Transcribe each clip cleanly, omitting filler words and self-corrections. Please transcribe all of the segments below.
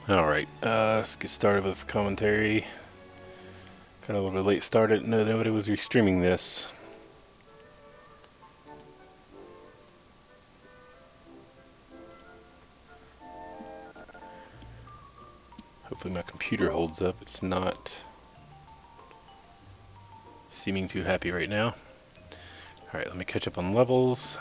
Alright, let's get started with commentary. Kind of a little bit late started. No, nobody was restreaming this. Hopefully my computer holds up. It's not seeming too happy right now. Alright, let me catch up on levels.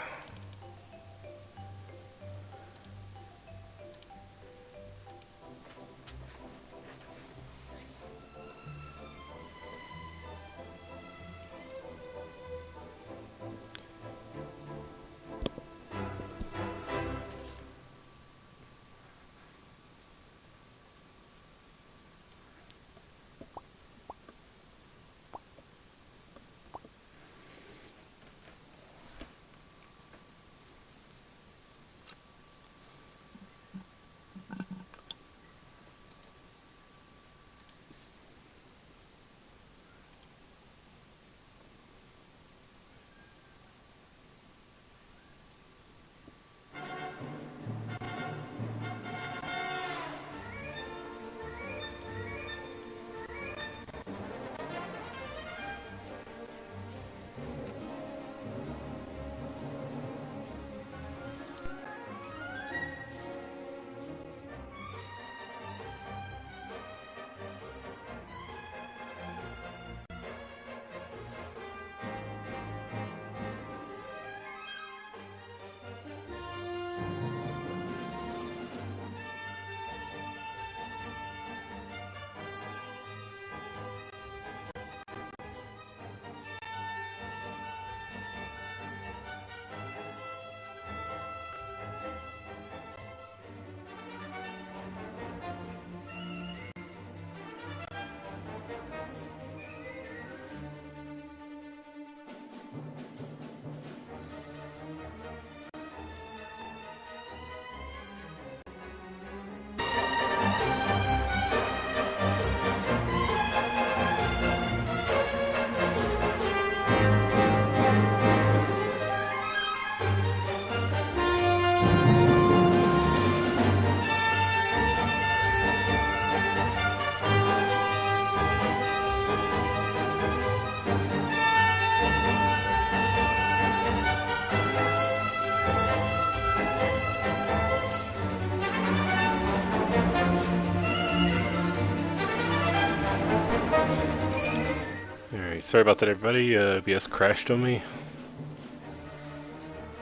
sorry about that, everybody. OBS crashed on me.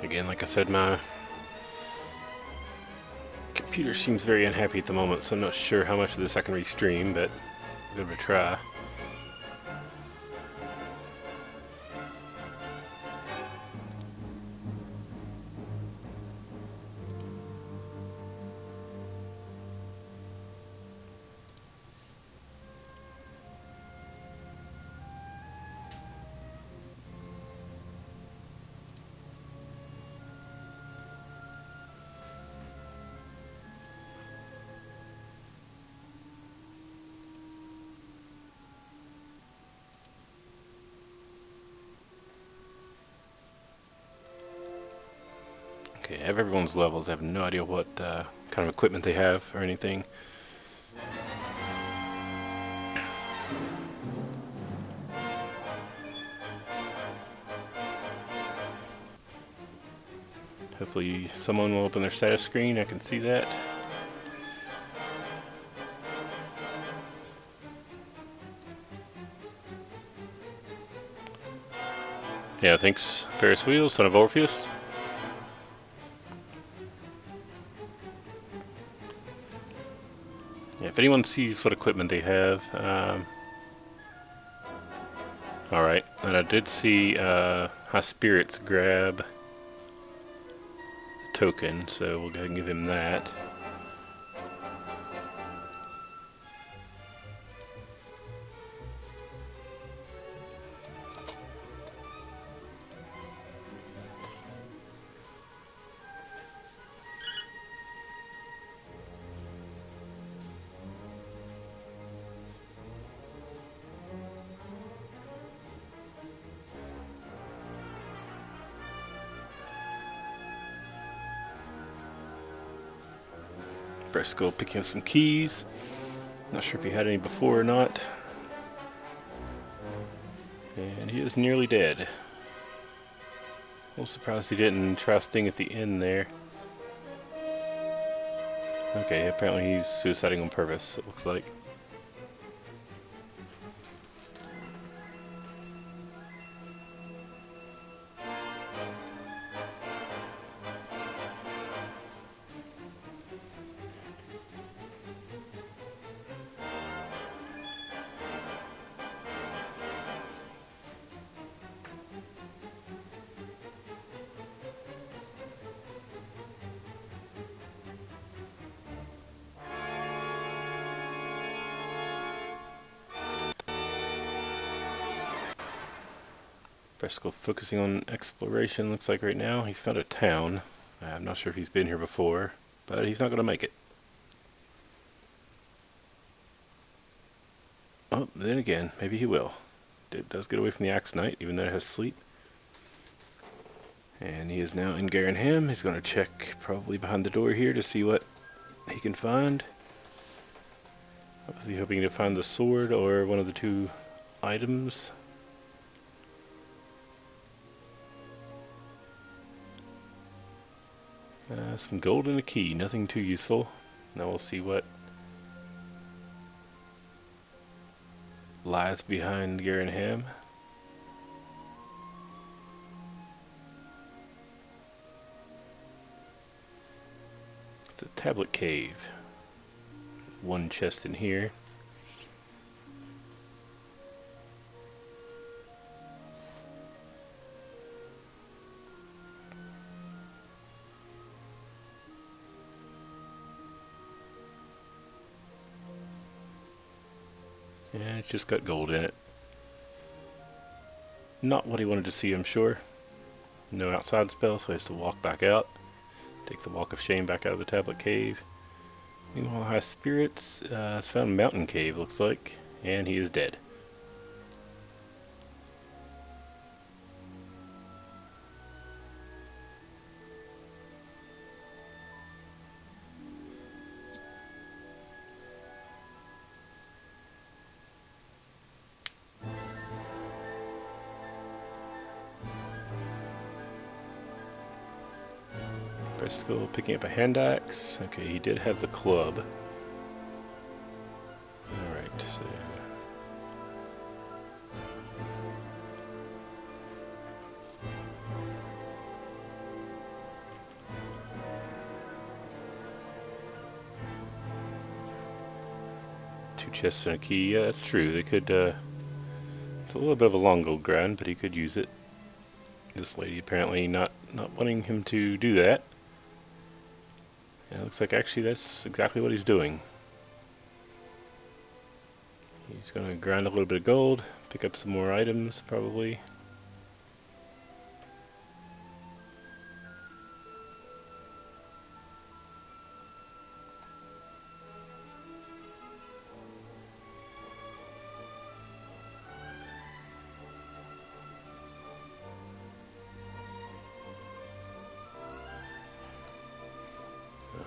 Again, like I said, my computer seems very unhappy at the moment, so I'm not sure how much of this I can restream, but I'll give it a try. Okay, I have everyone's levels. I have no idea what kind of equipment they have or anything. Hopefully someone will open their status screen. I can see that. Yeah, thanks, Ferris Wheel, son of Orpheus. Yeah, if anyone sees what equipment they have, alright. And I did see Highspirits grab a token, so we'll go ahead and give him that. Breastickle picking up some keys. Not sure if he had any before or not. And he is nearly dead. A little surprised he didn't try a sting at the end there. Okay, apparently he's suiciding on purpose, it looks like. Breastickle focusing on exploration, looks like right now. He's found a town. I'm not sure if he's been here before, but he's not going to make it. Oh, then again, maybe he will. It does get away from the Axe Knight, even though it has sleep. And he is now in Garenham. He's going to check probably behind the door here to see what he can find. Obviously hoping to find the sword or one of the two items. Some gold and a key, nothing too useful. Now we'll see what lies behind Garenham. It's a tablet cave. One chest in here. Yeah, it's just got gold in it. Not what he wanted to see, I'm sure. No outside spell, so he has to walk back out. Take the walk of shame back out of the tablet cave. Meanwhile, Highspirits has found a mountain cave, looks like, and he is dead. Breastickle picking up a hand axe. Okay, he did have the club. Alright, so 2 chests and a key. Yeah, that's true. They could, it's a little bit of a long gold grind, but he could use it. This lady apparently not wanting him to do that. And it looks like actually that's exactly what he's doing. He's going to grind a little bit of gold, pick up some more items probably.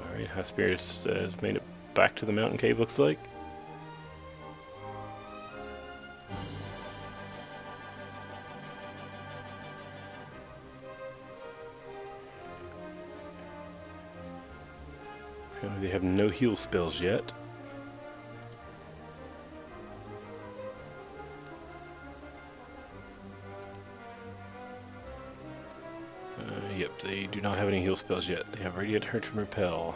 Alright, Highspirits has made it back to the mountain cave, looks like. They have no heal spells yet. Yep, they do not have any heal spells yet. They have Radiant Hurt and Repel.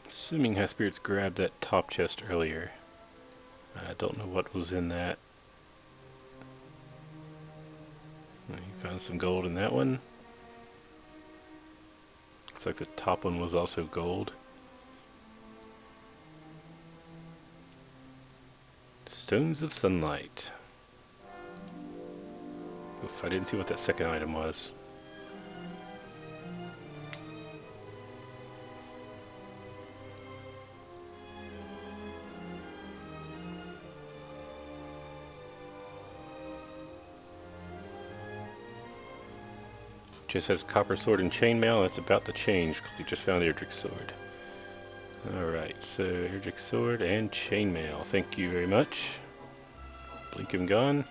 Assuming Highspirits grabbed that top chest earlier. I don't know what was in that. He found some gold in that one. Looks like the top one was also gold. Stones of Sunlight. Oof, I didn't see what that second item was. Just has copper sword and chainmail. That's about to change because he just found Erdrick's sword. Alright, so Erdrick's sword and chainmail. Thank you very much. Blink him gone.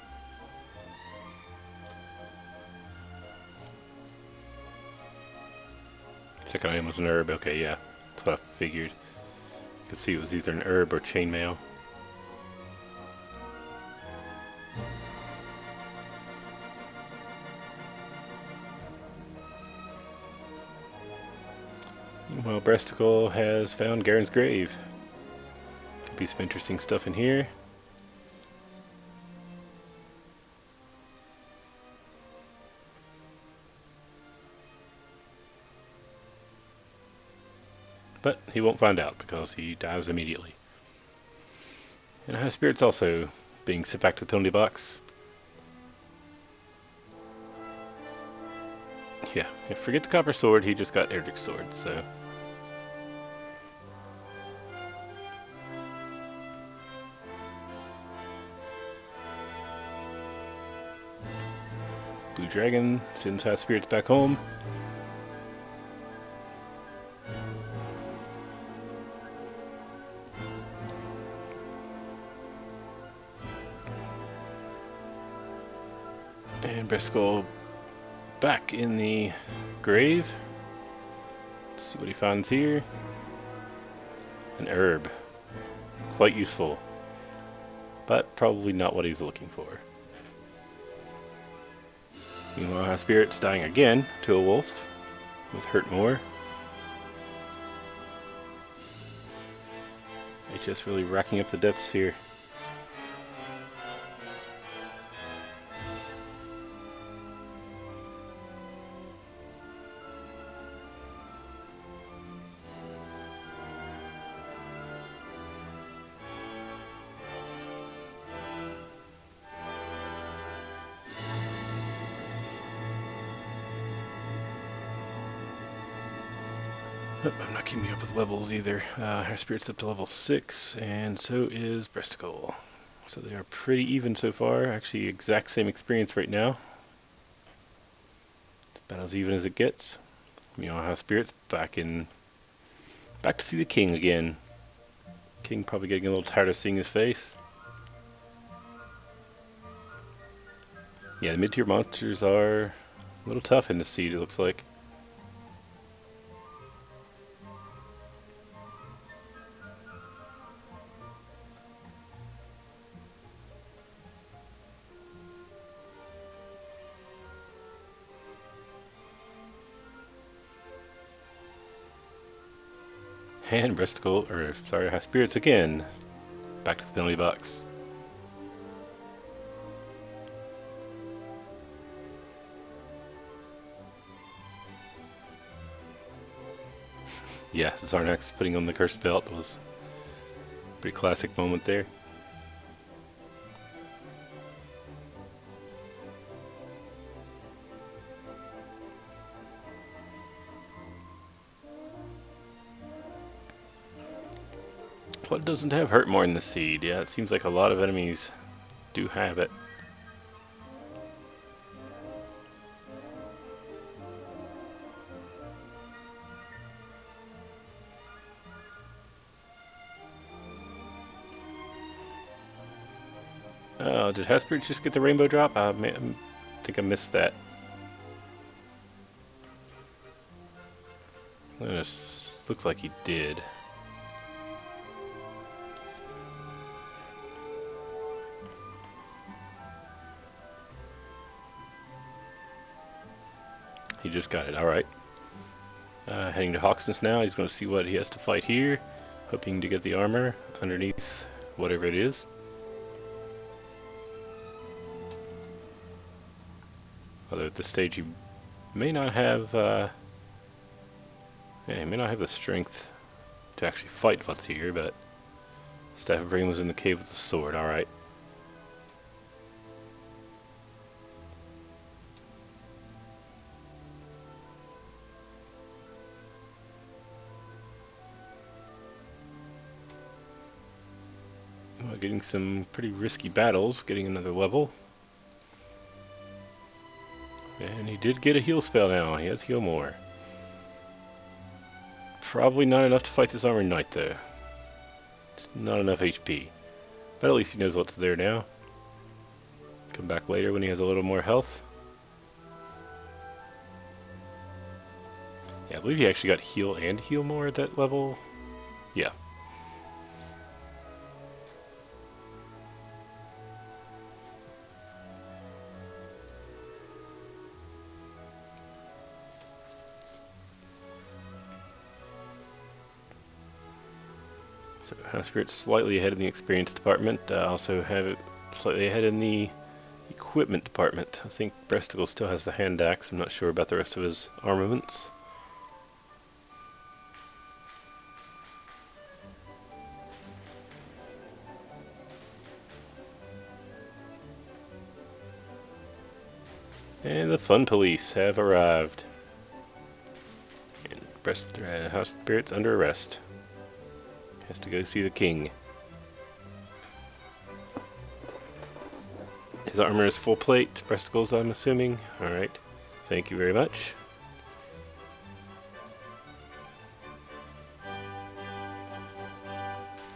Second item was an herb. Okay, yeah. That's what I figured. You could see it was either an herb or chainmail. Well, Breastickle has found Garen's grave. Could be some interesting stuff in here. But he won't find out because he dies immediately. And Highspirits also being sent back to the penalty box. Yeah, forget the copper sword, he just got Erdrick's sword, so... Blue Dragon sends Highspirits back home. And Breastickle back in the grave. Let's see what he finds here. An herb. Quite useful. But probably not what he's looking for. Meanwhile, Highspirits dying again to a wolf with Hurt More. They're just really racking up the deaths here. I'm not keeping up with levels either. Highspirits up to level 6, and so is Breastickle. So they are pretty even so far. Actually, exact same experience right now. It's about as even as it gets. Highspirits back to see the king again. King probably getting a little tired of seeing his face. Yeah, the mid-tier monsters are a little tough in the seed, it looks like. And Breastickle, or sorry, Highspirits again. Back to the penalty box. Yeah, Zarnax putting on the cursed belt was a pretty classic moment there. What doesn't have hurt more in the seed? Yeah, it seems like a lot of enemies do have it. Oh, did Highspirits just get the rainbow drop? I think I missed that. This looks like he did. He just got it, alright. Heading to Hoxton's now, he's going to see what he has to fight here. Hoping to get the armor underneath whatever it is. Although at this stage he may not have he may not have the strength to actually fight what's here, but Staff of Brain was in the cave with the sword, alright. Well, getting some pretty risky battles, getting another level. And he did get a heal spell now, he has heal more. Probably not enough to fight this Armored Knight though. Just not enough HP. But at least he knows what's there now. Come back later when he has a little more health. Yeah, I believe he actually got heal and heal more at that level. Yeah. So Highspirits slightly ahead in the experience department. Also have it slightly ahead in the equipment department. I think Breastickle still has the hand axe. I'm not sure about the rest of his armaments. And the fun police have arrived. And Highspirits under arrest. Has to go see the king. His armor is full plate. Breasticles, I'm assuming. Alright. Thank you very much.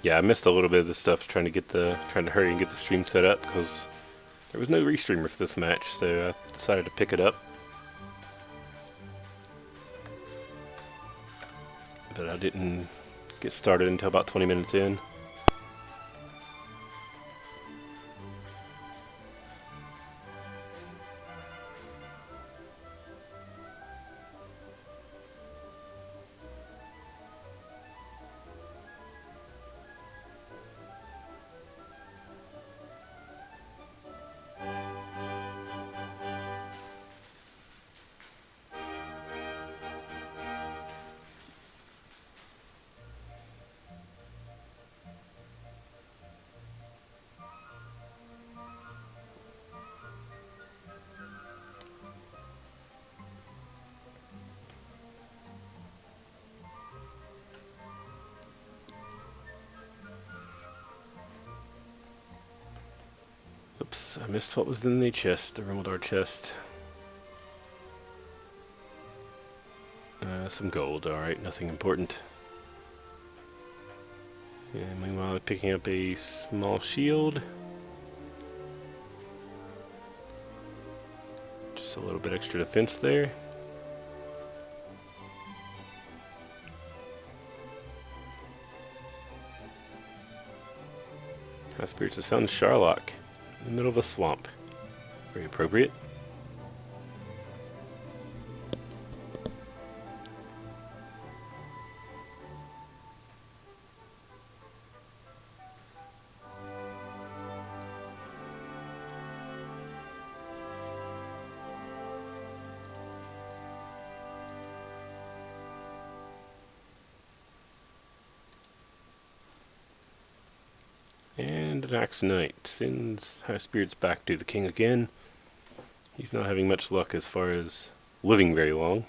Yeah, I missed a little bit of this stuff trying to hurry and get the stream set up because there was no restreamer for this match, so I decided to pick it up. But I didn't get started until about 20 minutes in. Oops, I missed what was in the chest, the Rumbledore chest. Some gold, alright, nothing important. And meanwhile, I'm picking up a small shield. Just a little bit extra defense there. Highspirits has found Sharlock in the middle of a swamp. Very appropriate. And an Axe Knight sends Highspirits back to the king again. He's not having much luck as far as living very long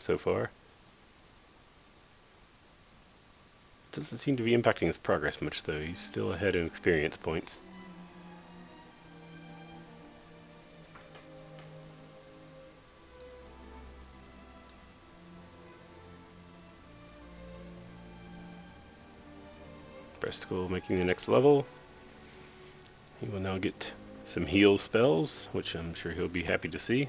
so far. Doesn't seem to be impacting his progress much though. He's still ahead in experience points. Breastickle making the next level. He will now get some heal spells, which I'm sure he'll be happy to see.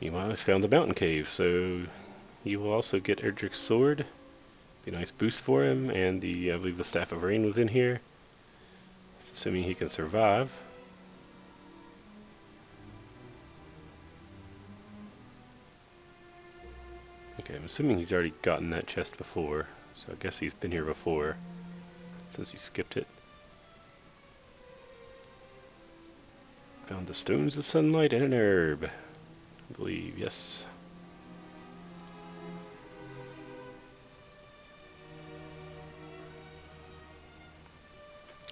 Meanwhile, he's found the mountain cave, so he will also get Erdrick's sword. Be a nice boost for him, and I believe the Staff of Rain was in here. Assuming he can survive. Okay, I'm assuming he's already gotten that chest before, so I guess he's been here before, since he skipped it. Found the Stones of Sunlight and an herb, I believe, yes.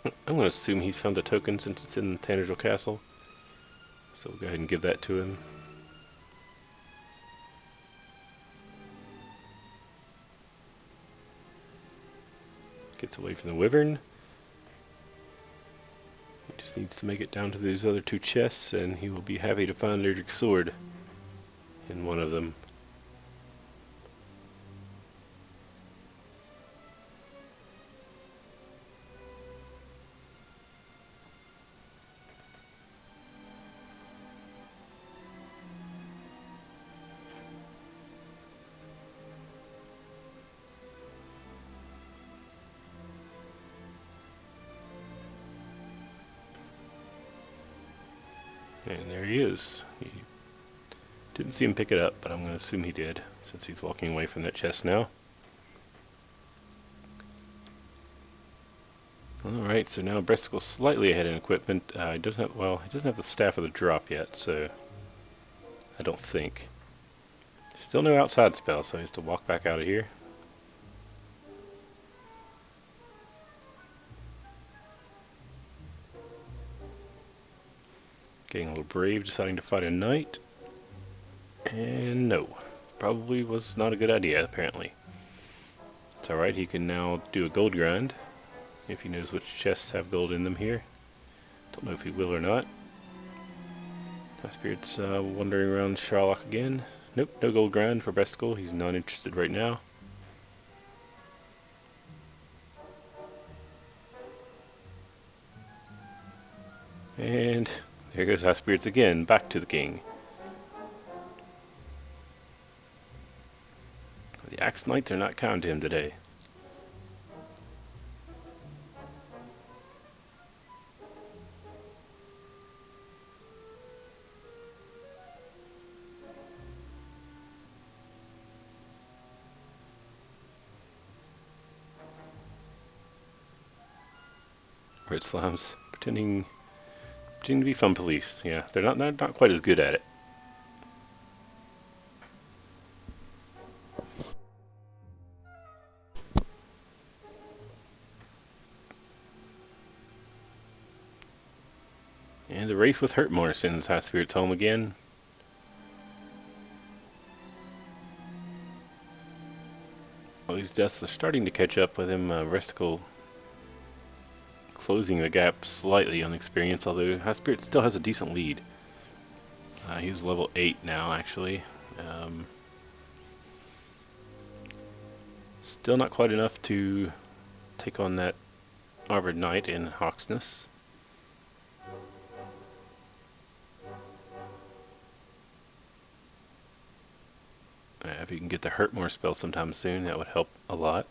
I'm going to assume he's found the token since it's in Tanagel Castle, so we'll go ahead and give that to him. Gets away from the wyvern. He just needs to make it down to these other two chests, and he will be happy to find Erdrick's sword in one of them. And there he is. He didn't see him pick it up, but I'm going to assume he did, since he's walking away from that chest now. Alright, so now Breasticle's slightly ahead in equipment. He doesn't have the Staff of the Drop yet, so I don't think. Still no outside spell, so he has to walk back out of here. Getting a little brave, deciding to fight a knight. And no, probably was not a good idea, apparently. It's alright, he can now do a gold grind, if he knows which chests have gold in them here. Don't know if he will or not. Highspirits wandering around Sharlock again. Nope, no gold grind for Breastickle, he's not interested right now. And there goes Highspirits again, back to the king. The Axe Knights are not kind to him today. Red Slime's pretending to be fun police. Yeah, they're not quite as good at it. And the Wraith with Hurtmore sends Highspirits home again. All these deaths are starting to catch up with him. Breastickle closing the gap slightly on experience, although Highspirits still has a decent lead. He's level 8 now, actually. Still not quite enough to take on that Armored Knight in Hawksness. If you can get the Hurt More spell sometime soon, that would help a lot.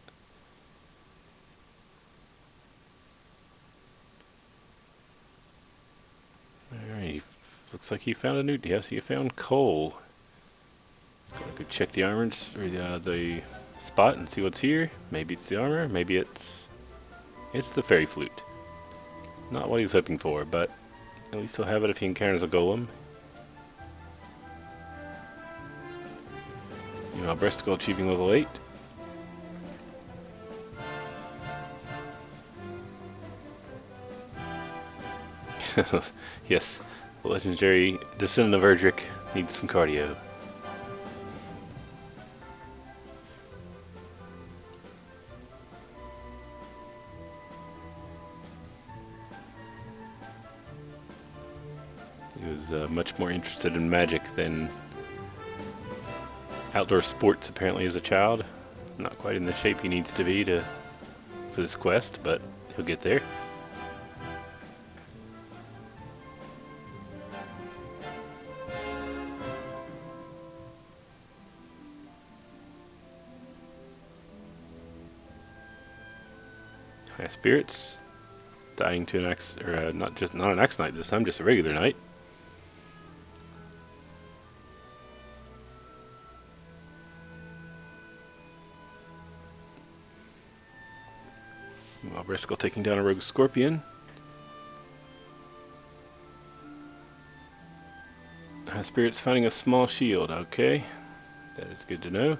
Alright, looks like he found a new... Yes, he found coal. Gotta go check the armors, or the spot and see what's here. Maybe it's the armor, maybe it's the fairy flute. Not what he was hoping for, but at least he'll have it if he encounters a golem. You know, Breastickle achieving level 8. Yes, the legendary Descendant of Erdrick needs some cardio. He was much more interested in magic than outdoor sports apparently as a child. Not quite in the shape he needs to be for this quest, but he'll get there. Highspirits, dying to an axe, or not an axe knight this time, just a regular knight. While Breastickle taking down a rogue scorpion. Highspirits finding a small shield, okay. That is good to know.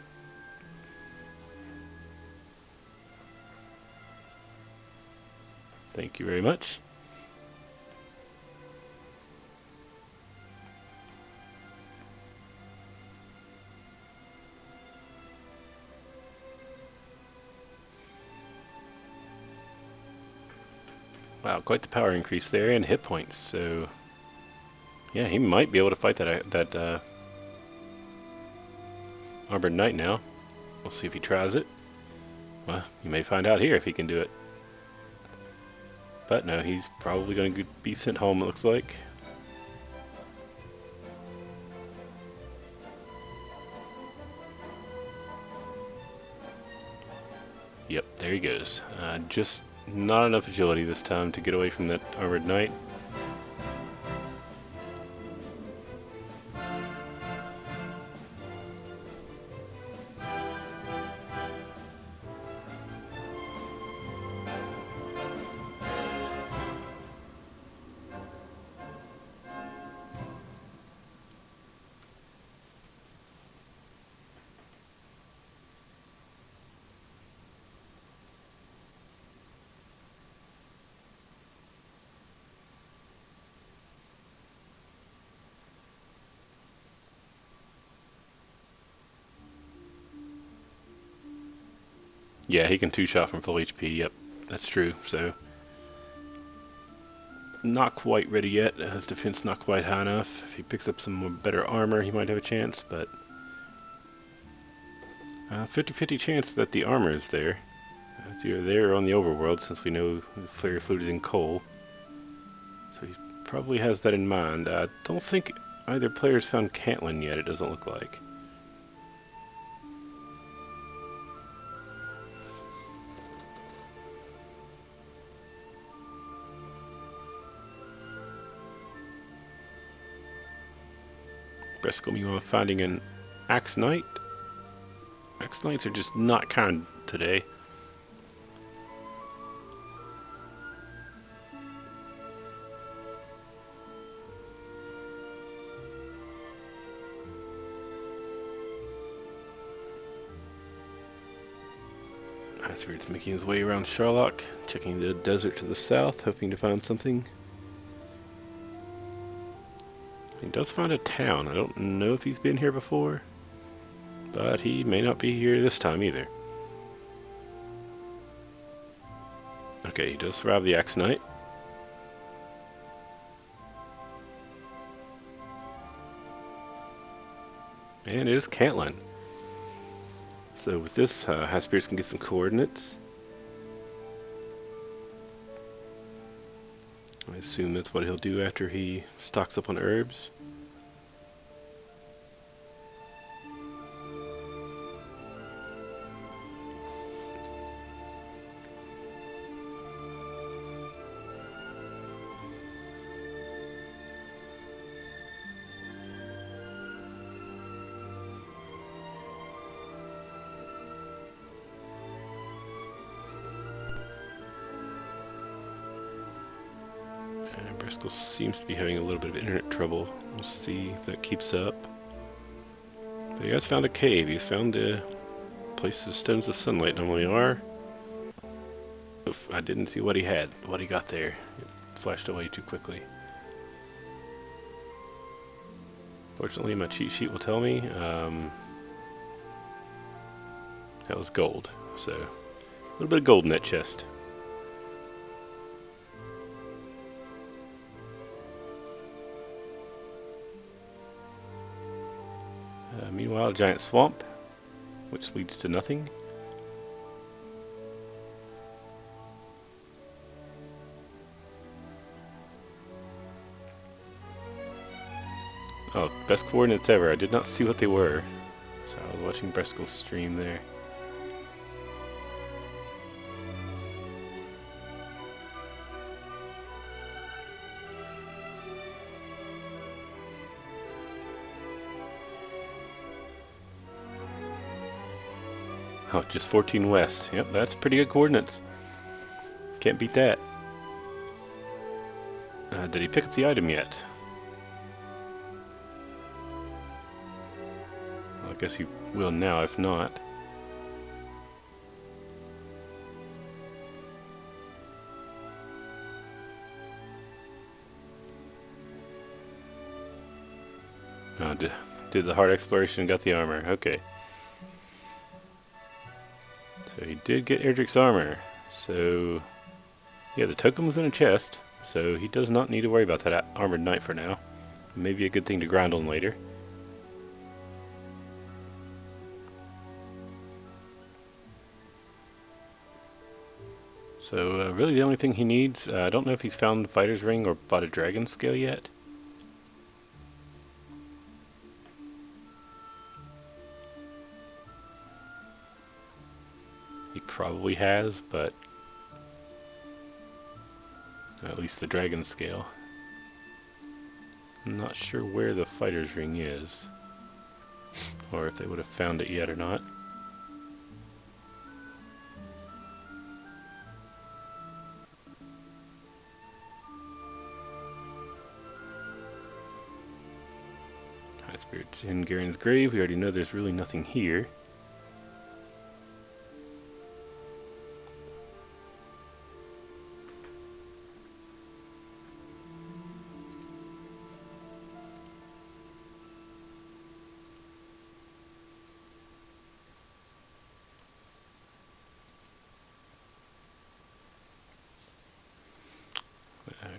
Thank you very much. Wow, quite the power increase there and hit points, so yeah, he might be able to fight that Armored Knight now. We'll see if he tries it. Well, you may find out here if he can do it. But no, he's probably going to be sent home, it looks like. Yep, there he goes. Just not enough agility this time to get away from that Armored Knight. Yeah, he can two-shot from full HP, yep, that's true, so... Not quite ready yet, his defense not quite high enough. If he picks up some more better armor, he might have a chance, but... 50-50 chance that the armor is there. It's either there or on the overworld, since we know the fairy flute is in coal. So he probably has that in mind. I don't think either player's found Caitlin yet, it doesn't look like. Breastickle, meanwhile, finding an Axe Knight. Axe Knights are just not kind today. Highspirits making his way around Sherlock, checking the desert to the south, hoping to find something. He does find a town. I don't know if he's been here before, but he may not be here this time either. Okay, he does survive the Axe Knight. And it is Caitlin. So with this, Highspirits can get some coordinates. I assume that's what he'll do after he stocks up on herbs. Breastickle seems to be having a little bit of internet trouble. We'll see if that keeps up. But he has found a cave. He's found the place the stones of sunlight normally are. Oof, I didn't see what he had, what he got there. It flashed away too quickly. Fortunately, my cheat sheet will tell me that was gold. So, a little bit of gold in that chest. Meanwhile, a giant swamp, which leads to nothing. Oh, best coordinates ever. I did not see what they were. So I was watching Breastickle's stream there. Oh, just 14 west. Yep, that's pretty good coordinates. Can't beat that. Did he pick up the item yet? Well, I guess he will now, if not. Oh, did the hard exploration and got the armor. Okay. So he did get Erdrick's armor. So, yeah, the token was in a chest. So he does not need to worry about that armored knight for now. Maybe a good thing to grind on later. So really the only thing he needs, I don't know if he's found Fighter's Ring or bought a dragon scale yet. He probably has, but at least the dragon scale. I'm not sure where the Fighter's Ring is, or if they would have found it yet or not. Highspirits in Garen's grave. We already know there's really nothing here.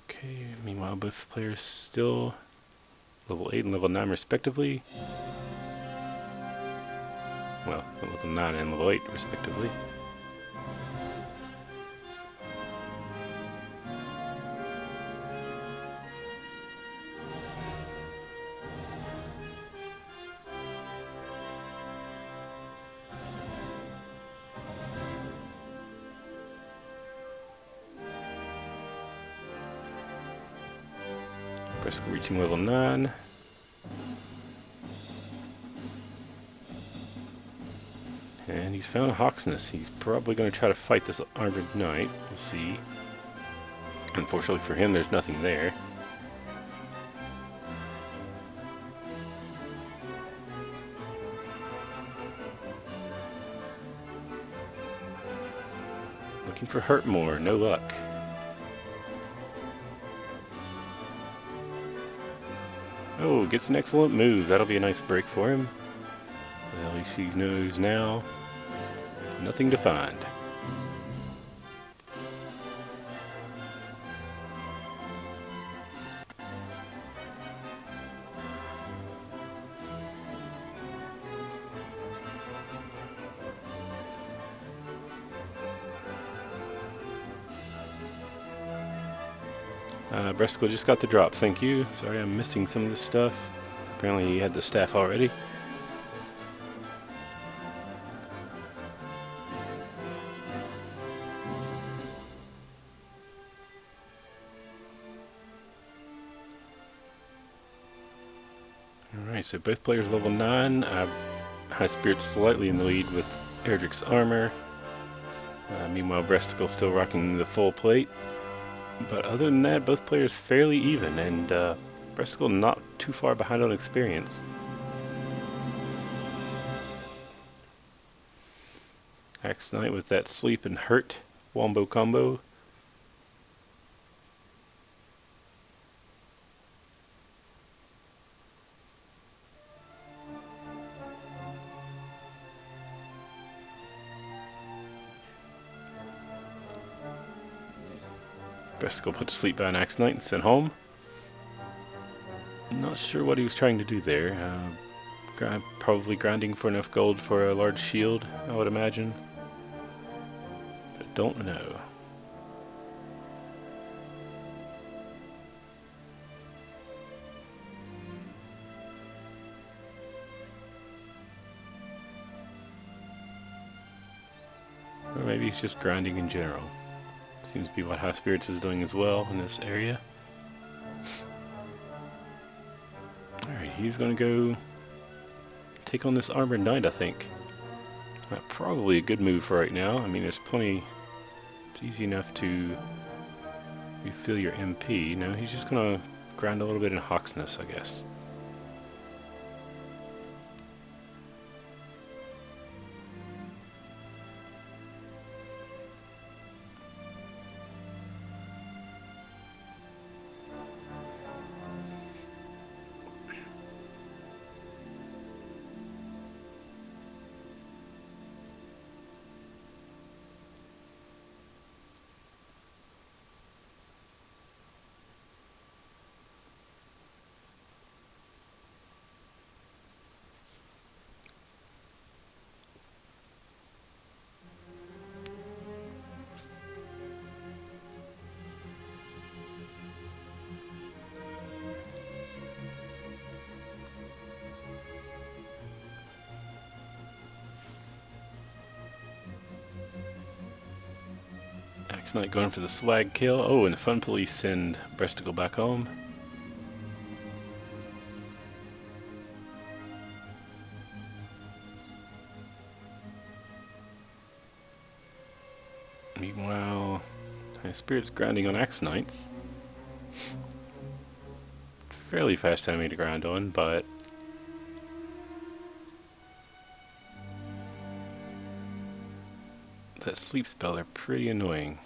Okay, meanwhile both players still level 8 and level 9 respectively. Well, level 9 and level 8 respectively. Breastickle reaching level 9. And he's found Hawksness. He's probably going to try to fight this armored knight. We'll see. Unfortunately for him, there's nothing there. Looking for Hurtmore, no luck. Oh, gets an excellent move. That'll be a nice break for him. At least he knows now. Nothing to find. Breastickle just got the drop, thank you. Sorry I'm missing some of this stuff. Apparently he had the staff already. Alright, so both players level 9. Highspirits slightly in the lead with Erdrick's armor. Meanwhile, Breastickle still rocking the full plate. But other than that, both players fairly even, and Breastickle not too far behind on experience. Axe Knight with that sleep and hurt wombo combo. Breastickle put to sleep by an Axe Knight and sent home. Not sure what he was trying to do there. Probably grinding for enough gold for a large shield, I would imagine. But don't know. Or maybe he's just grinding in general. Seems to be what Highspirits is doing as well in this area. Alright, he's gonna go take on this Armored Knight, I think. Probably a good move for right now. I mean, there's plenty. It's easy enough to refill your MP. No, he's just gonna grind a little bit in Hawksness, I guess. Axe Knight going for the swag kill. Oh, and the Fun Police send Breastickle back home. Meanwhile, Highspirits grinding on Axe Knights. Fairly fast enemy to grind on, but that sleep spell, they're pretty annoying.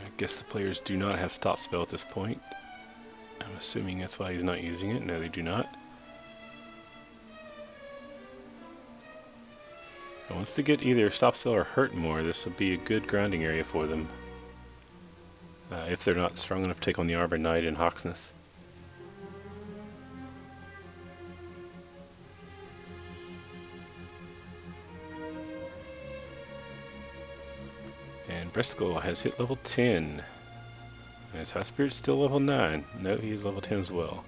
I guess the players do not have stop spell at this point. I'm assuming that's why he's not using it. No, they do not. And once they get either stop spell or hurt more, this will be a good grinding area for them. If they're not strong enough to take on the Armored Knight in Hawksness. And Breastickle has hit level 10. And his Highspirit's still level 9. No, he is level 10 as well.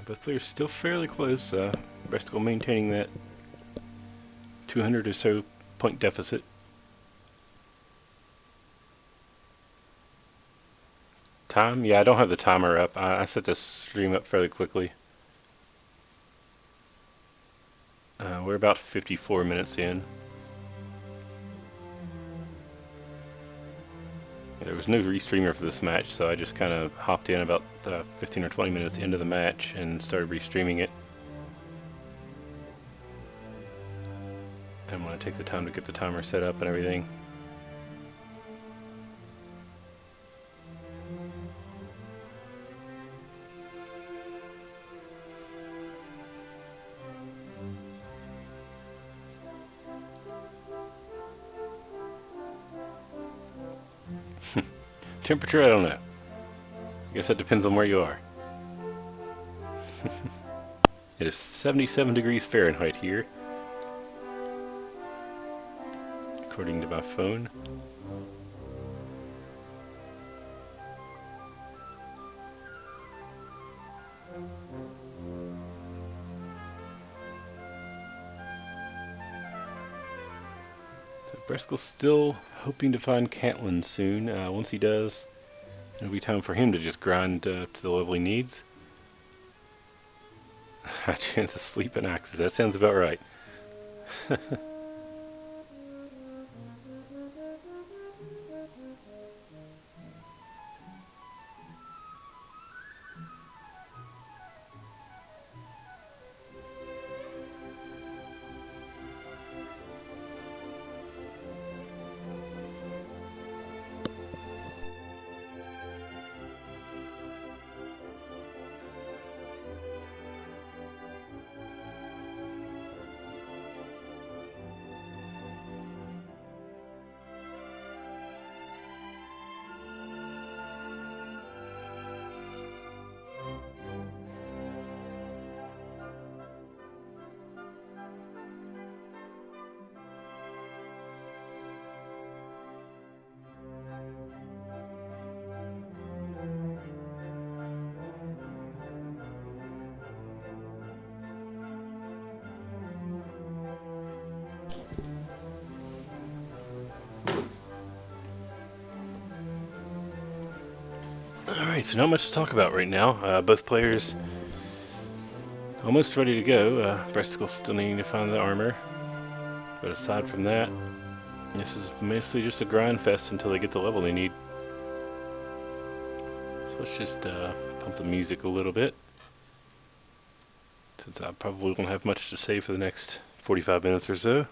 But they're still fairly close. Breastickle maintaining that 200 or so point deficit. Time? Yeah, I don't have the timer up. I set this stream up fairly quickly. We're about 54 minutes in. There was no restreamer for this match, so I just kind of hopped in about 15 or 20 minutes into the match and started restreaming it. And want to take the time to get the timer set up and everything. Temperature, I don't know. I guess that depends on where you are. It is 77 degrees Fahrenheit here, according to my phone. Breastickle's still hoping to find Catelyn soon. Once he does, it'll be time for him to just grind to the level he needs. A chance of sleeping axes. That sounds about right. Alright, so not much to talk about right now. Both players almost ready to go. Breastickle still needing to find the armor. But aside from that, this is mostly just a grind fest until they get the level they need. So let's just pump the music a little bit, since I probably won't have much to say for the next 45 minutes or so,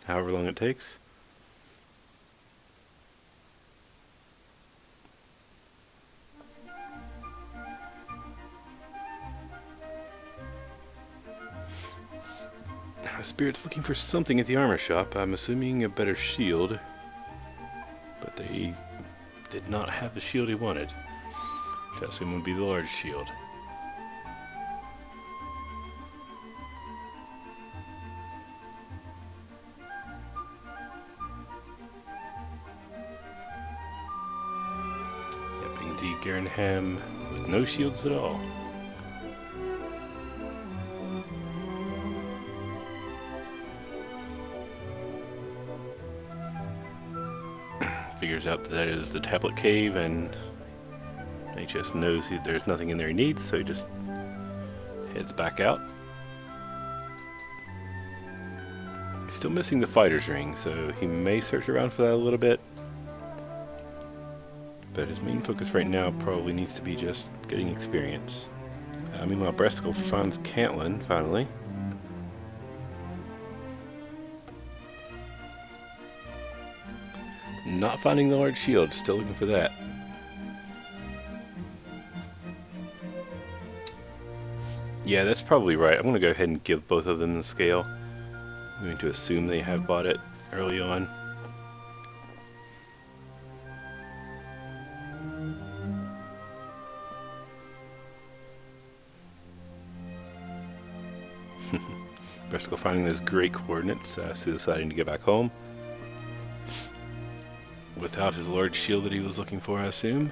however long it takes. Spirit's looking for something at the armor shop. I'm assuming a better shield, but they did not have the shield he wanted, which I assume would be the large shield. Yep, indeed, Garenham with no shields at all. Figures out that is the tablet cave, and HS knows there's nothing in there he needs, so he just heads back out. He's still missing the fighter's ring, so he may search around for that a little bit. But his main focus right now probably needs to be just getting experience. Meanwhile, Breastickle finds Catelyn, finally. Not finding the large shield, still looking for that. Yeah, that's probably right. I'm going to go ahead and give both of them the scale. I'm going to assume they have bought it early on. Breastickle finding those great coordinates, so deciding to get back home. Without his large shield that he was looking for, I assume.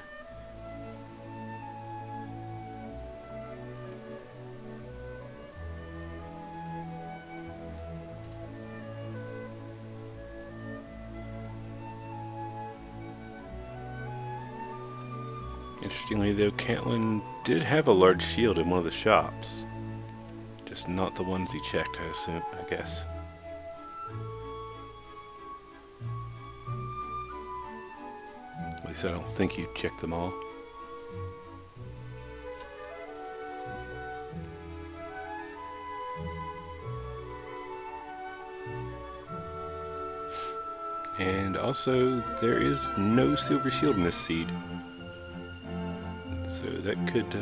Interestingly though, Catelyn did have a large shield in one of the shops. Just not the ones he checked, I assume, I guess. At least I don't think you checked them all. And also, there is no silver shield in this seed. So that could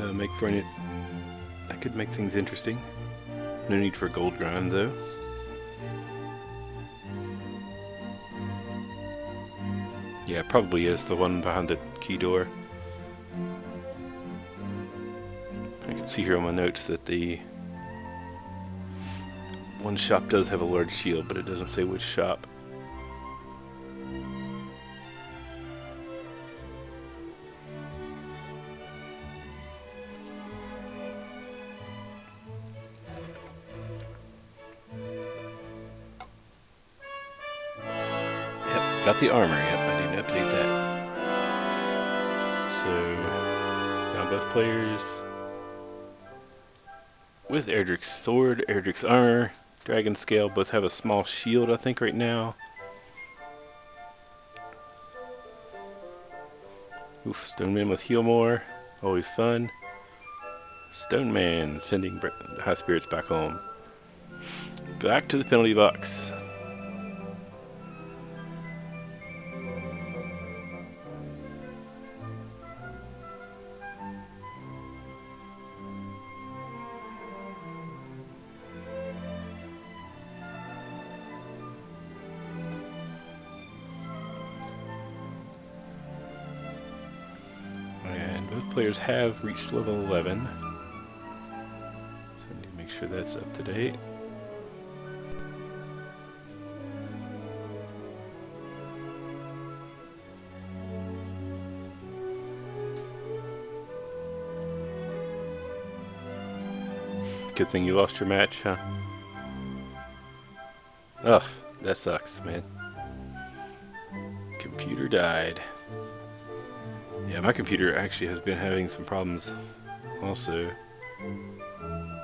make things interesting. No need for gold grind though. Yeah, it probably is the one behind the key door. I can see here on my notes that the one shop does have a large shield, but it doesn't say which shop. Yep, got the armor. Yep, I didn't update that. So now both players with Erdrick's sword, Erdrick's armor, dragon scale, both have a small shield, I think, right now. Oof, Stone Man with heal more, always fun. Stone Man sending Highspirits back home. Back to the penalty box. And both players have reached level 11. So I need to make sure that's up to date. Good thing you lost your match, huh? Ugh, that sucks, man. Computer died. Yeah, my computer actually has been having some problems also.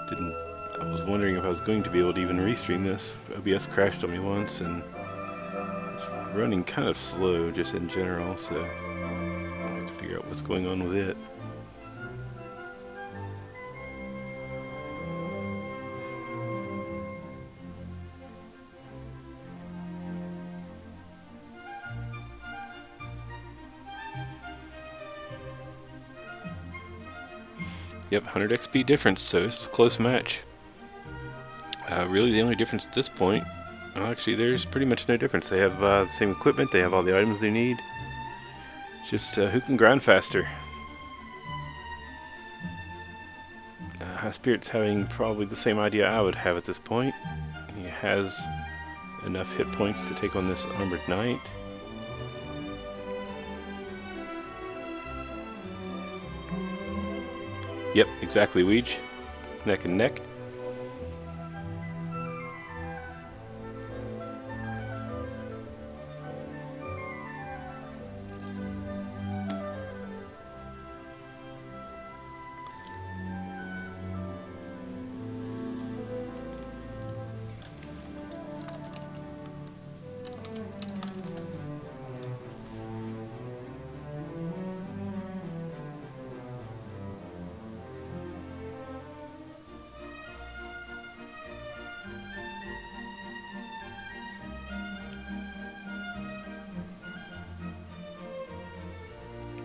I was wondering if I was going to be able to even restream this. OBS crashed on me once, and it's running kind of slow just in general, so I'll have to figure out what's going on with it. Yep, 100 XP difference, so it's a close match. Really the only difference at this point, well, actually there's pretty much no difference. They have the same equipment, they have all the items they need. Just who can grind faster. Highspirits having probably the same idea I would have at this point. He has enough hit points to take on this armored knight. Yep, exactly, Weege. Neck and neck.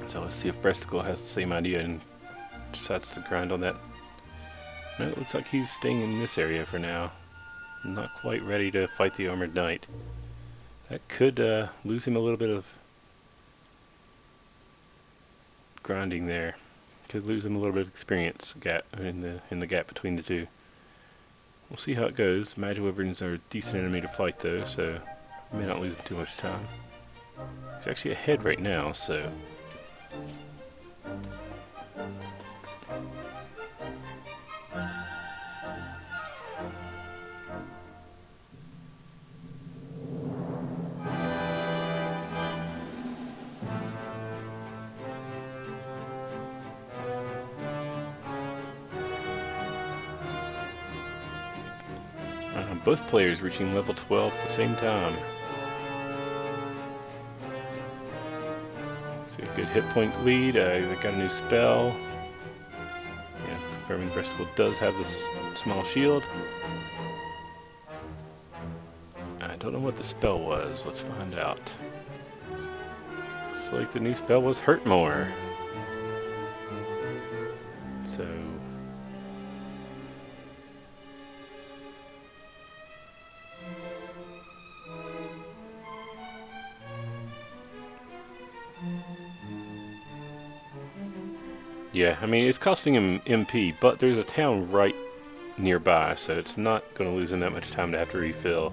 So let's see if Breastickle has the same idea and decides to grind on that. No, it looks like he's staying in this area for now. Not quite ready to fight the armored knight. That could lose him a little bit of grinding there. Could lose him a little bit of experience gap in the gap between the two. We'll see how it goes. Magic Wyverns are a decent enemy to fight though, so may not lose him too much time. He's actually ahead right now, so both players reaching level 12 at the same time. So a good hit point lead. They got a new spell. Yeah, confirming Breastickle does have this small shield. I don't know what the spell was. Let's find out. Looks like the new spell was Hurt More. So Yeah, I mean, it's costing him MP, but there's a town right nearby, so it's not going to lose him that much time to have to refill.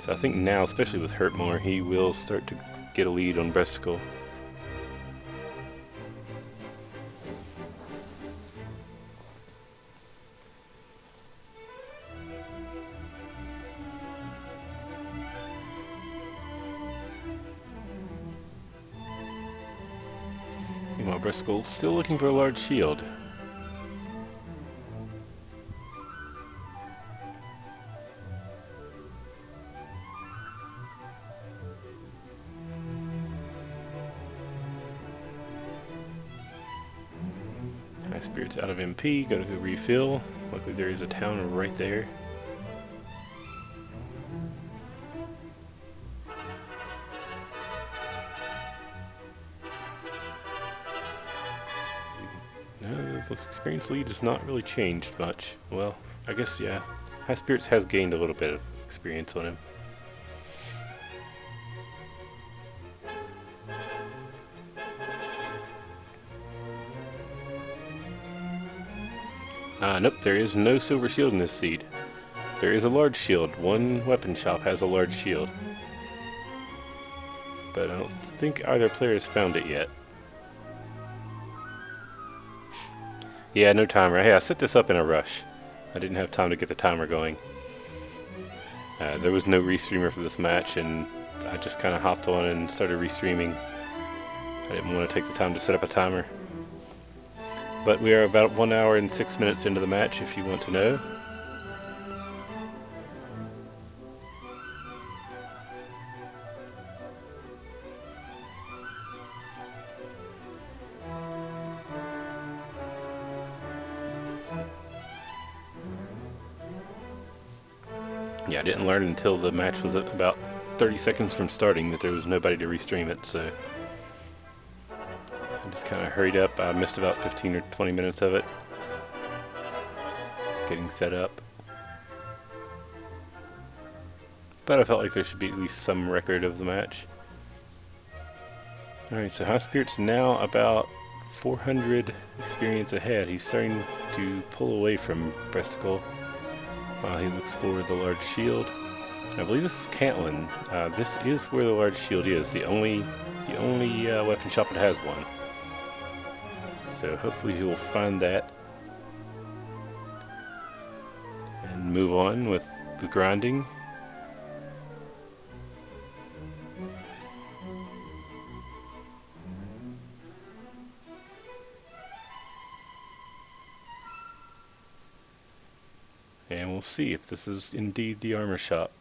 So I think now, especially with Hurtmore, he will start to get a lead on Breastickle. Meanwhile, Breastickle still looking for a large shield. Highspirits out of MP, gotta go refill. Luckily there is a town right there. No, the experience lead has not really changed much. Well, I guess, yeah. Highspirits has gained a little bit of experience on him. Nope, there is no silver shield in this seed. There is a large shield. One weapon shop has a large shield. But I don't think either player has found it yet. Yeah, no timer. Hey, I set this up in a rush. I didn't have time to get the timer going. There was no restreamer for this match, and I just kind of hopped on and started restreaming. I didn't want to take the time to set up a timer. But we are about 1 hour and 6 minutes into the match, if you want to know. Yeah, I didn't learn until the match was about 30 seconds from starting that there was nobody to restream it, so I just kind of hurried up. I missed about 15 or 20 minutes of it getting set up. But I felt like there should be at least some record of the match. Alright, so Highspirits now about 400 experience ahead. He's starting to pull away from Breastickle while he looks for the large shield. I believe this is Cantlin. This is where the large shield is, the only weapon shop that has one. So hopefully he will find that and move on with the grinding. And we'll see if this is indeed the armor shop.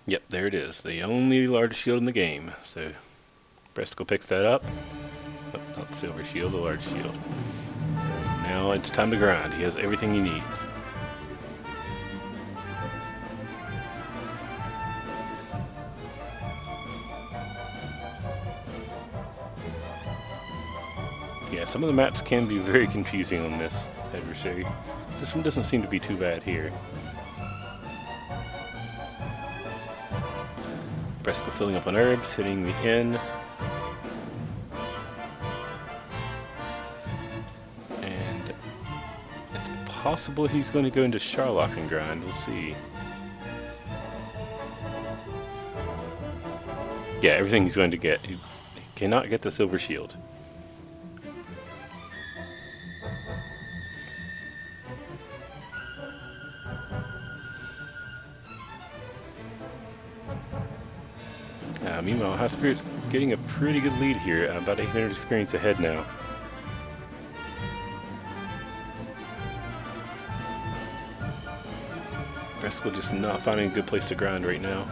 Yep, there it is. The only large shield in the game. So Breastickle picks that up. Oh, not silver shield, the large shield. So now it's time to grind. He has everything he needs. Yeah, some of the maps can be very confusing on this adversary. This one doesn't seem to be too bad here. Breastickle filling up on herbs, hitting the N. And it's possible he's going to go into Charlock and grind. We'll see. Yeah, everything he's going to get. He cannot get the silver shield. Meanwhile, Highspirits getting a pretty good lead here, about 800 experience ahead now. Breastickle just not finding a good place to grind right now.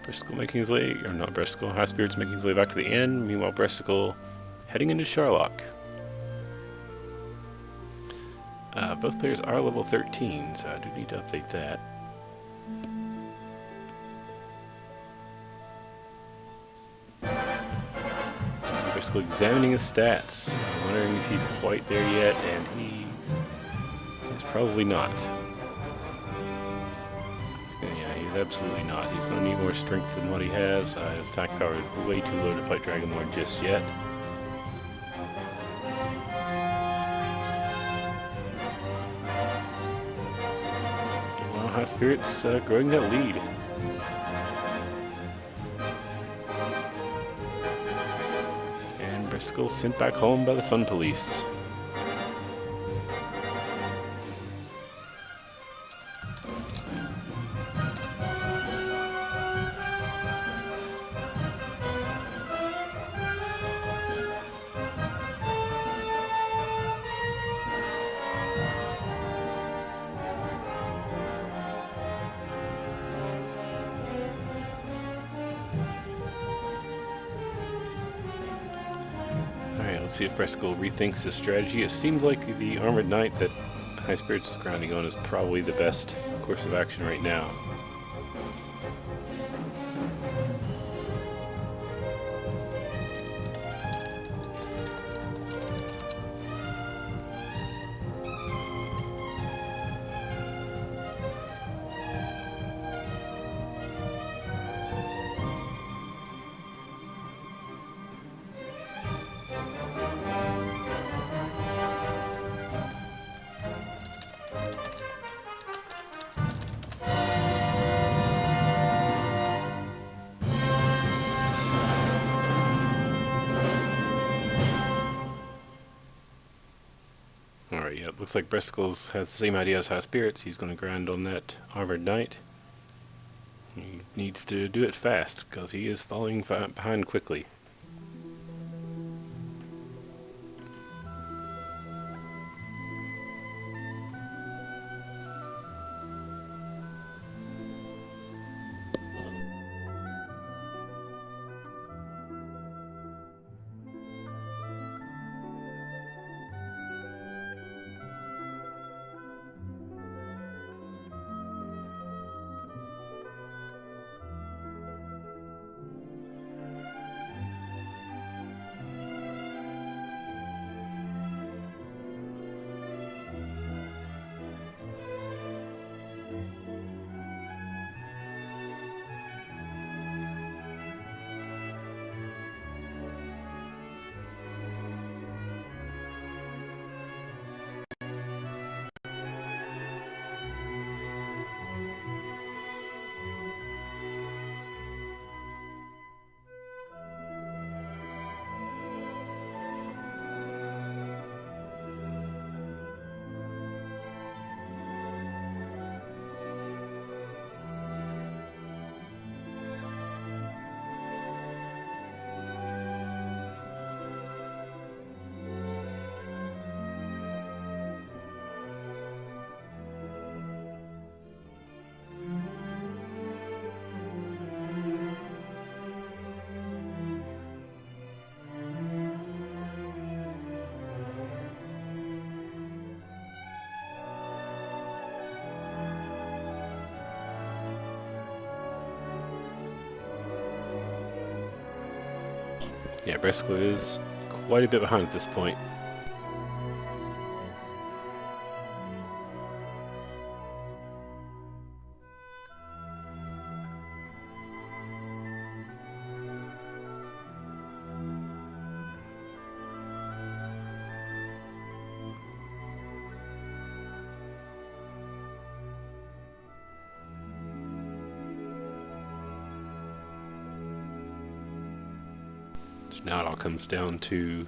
Breastickle making his way, or not Breastickle, Highspirits making his way back to the end. Meanwhile, Breastickle heading into Sharlock. Both players are level 13, so I do need to update that. Breastickle examining his stats. I'm wondering if he's quite there yet, and he is probably not. Yeah, he's absolutely not. He's going to need more strength than what he has. His attack power is way too low to fight Dragonborn just yet. Well, Highspirits growing that lead. And Breastickle sent back home by the fun police. Let's see if Breastickle rethinks his strategy. It seems like the Armored Knight that Highspirits is grounding on is probably the best course of action right now. Alright, yeah, it looks like Breasticles has the same idea as Highspirits. He's going to grind on that Armored Knight. He needs to do it fast, because he is falling behind quickly. Yeah, Breastickle is quite a bit behind at this point. Now it all comes down to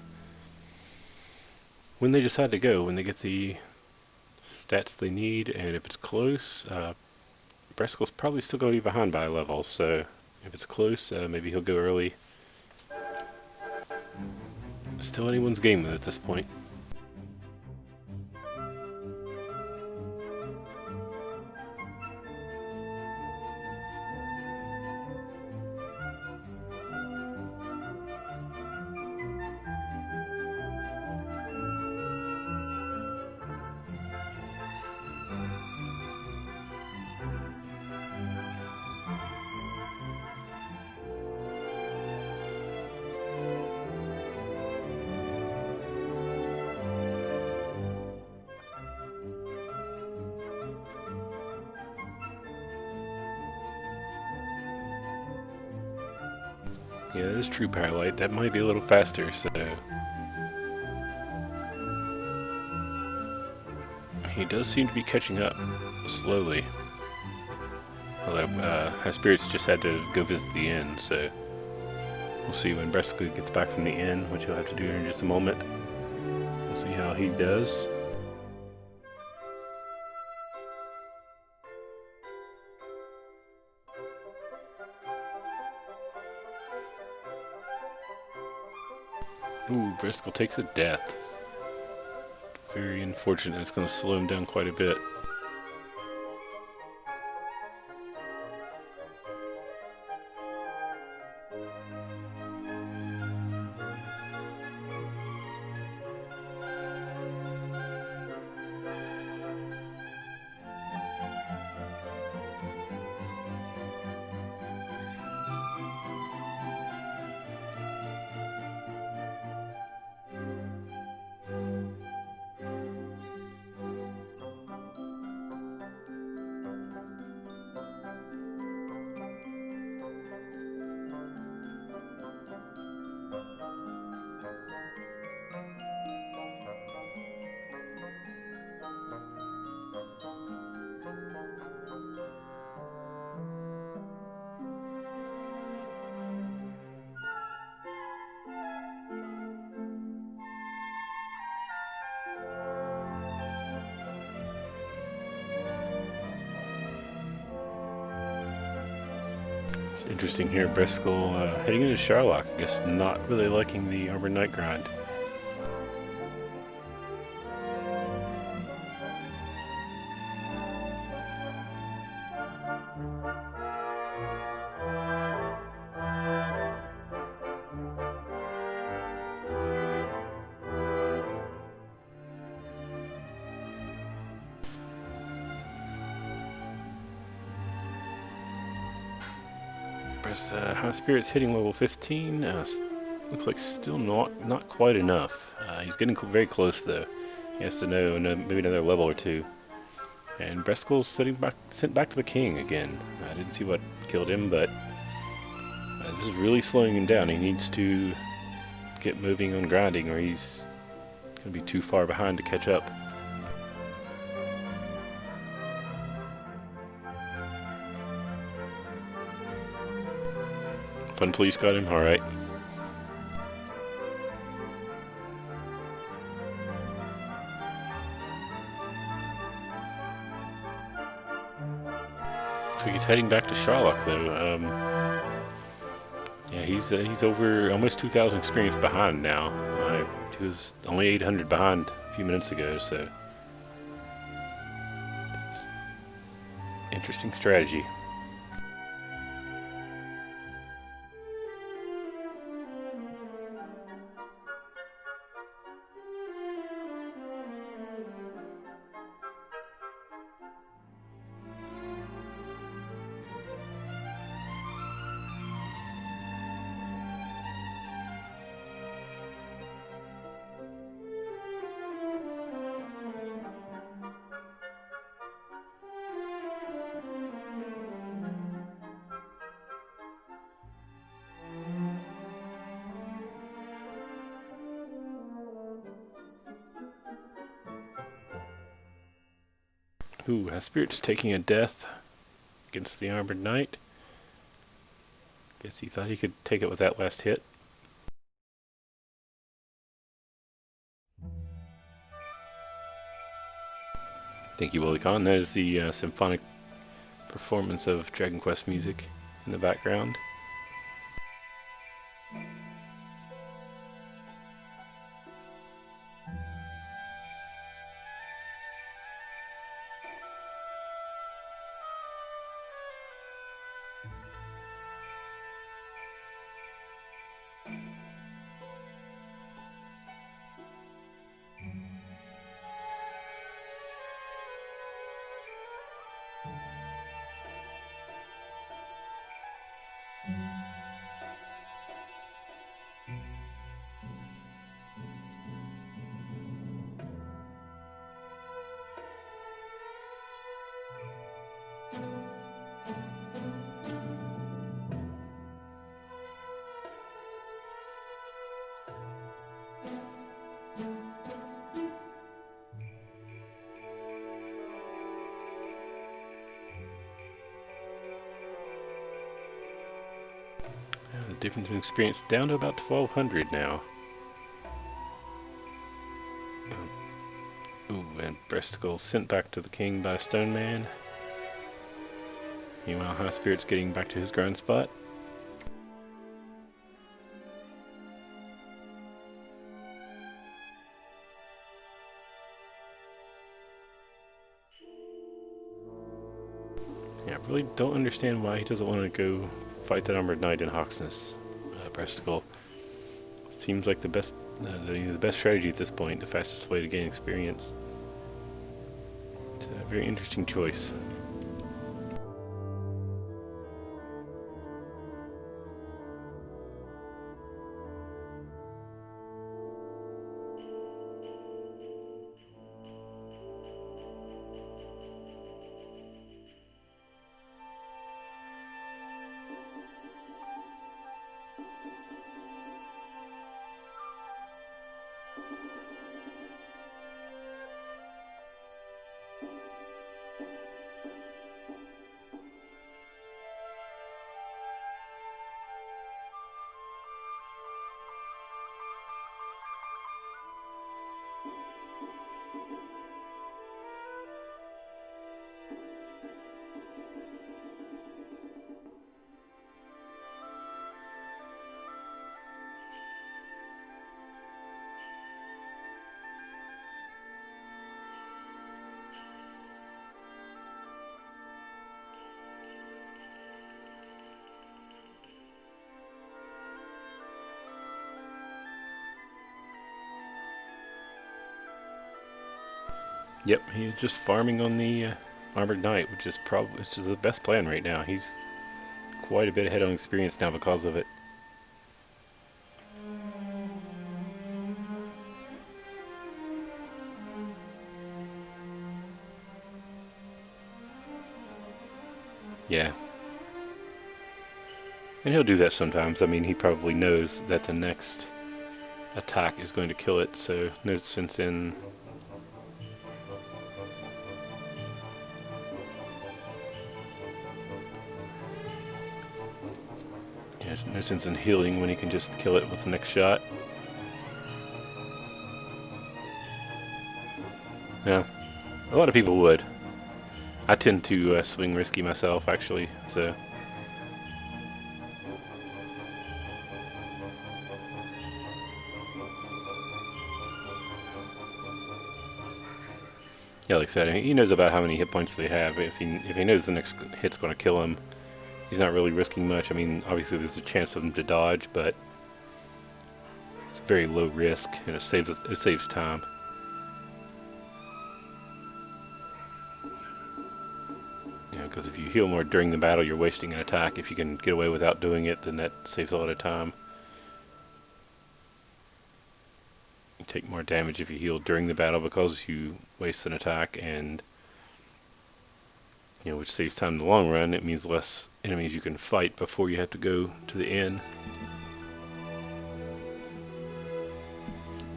when they decide to go, when they get the stats they need, and if it's close, Breasticle's probably still going to be behind by a level, so if it's close, maybe he'll go early. Still anyone's game at this point. Yeah, that is true power light. That might be a little faster, so he does seem to be catching up slowly. Although Highspirits just had to go visit the inn, so we'll see when Breastickle gets back from the inn, which he'll have to do in just a moment. We'll see how he does. Ooh, Breastickle takes a death. Very unfortunate. It's going to slow him down quite a bit. It's interesting here, Breastickle heading into Sharlock. I guess not really liking the Armored Knight grind. Highspirits hitting level 15. Looks like still not quite enough. He's getting very close though. He has to know maybe another level or two. And Breasticle's sent back to the king again. I didn't see what killed him, but this is really slowing him down. He needs to get moving on grinding, or he's going to be too far behind to catch up. Fun Police got him? Alright. So he's heading back to Sharlock though. Yeah, he's over almost 2,000 experience behind now. He was only 800 behind a few minutes ago, so interesting strategy. Ooh, Highspirits taking a death against the Armored Knight. Guess he thought he could take it with that last hit. Thank you, Willie Khan. That is the symphonic performance of Dragon Quest music in the background. Difference in experience down to about 1200 now. Ooh, and Breastickle sent back to the king by Stone Man. Meanwhile, Highspirits getting back to his grind spot. Yeah, I really don't understand why he doesn't want to go fight that Armored Knight in Hawksness. Breastickle seems like the best strategy at this point, the fastest way to gain experience. It's a very interesting choice. Yep, he's just farming on the Armored Knight, which is the best plan right now. He's quite a bit ahead on experience now because of it. Yeah. And he'll do that sometimes. I mean, he probably knows that the next attack is going to kill it, so no sense in... There's no sense in healing when he can just kill it with the next shot. Yeah, a lot of people would. I tend to swing risky myself, actually, so... Yeah, like I said, he knows about how many hit points they have. If he knows the next hit's going to kill him, he's not really risking much. I mean, obviously there's a chance of him to dodge, but it's very low risk, and it saves time. You know, because if you heal more during the battle, you're wasting an attack. If you can get away without doing it, then that saves a lot of time. You take more damage if you heal during the battle because you waste an attack, and you know, which saves time in the long run. It means less enemies you can fight before you have to go to the end.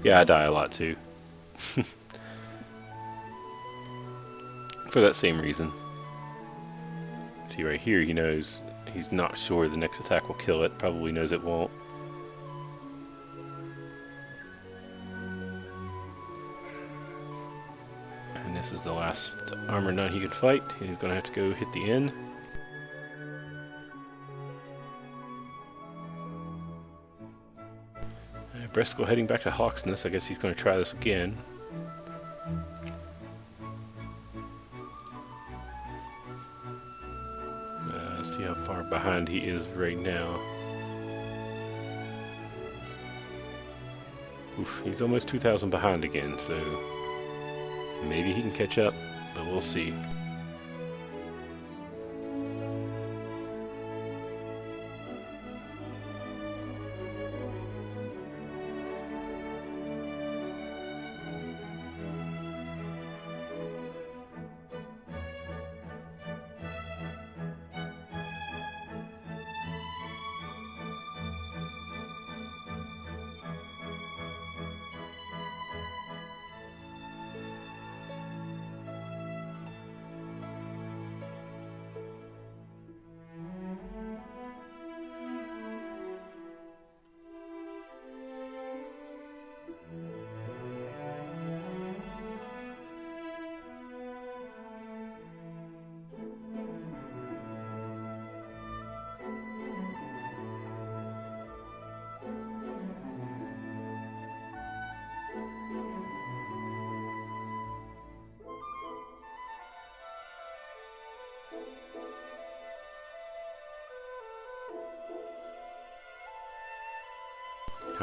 Yeah, I die a lot too. For that same reason. See right here, he knows he's not sure the next attack will kill it. Probably knows it won't. And this is the last Armored Knight he can fight. He's going to have to go hit the inn. Breastickle heading back to Hawksness. I guess he's going to try this again. See how far behind he is right now. Oof, he's almost 2,000 behind again, so maybe he can catch up, but we'll see.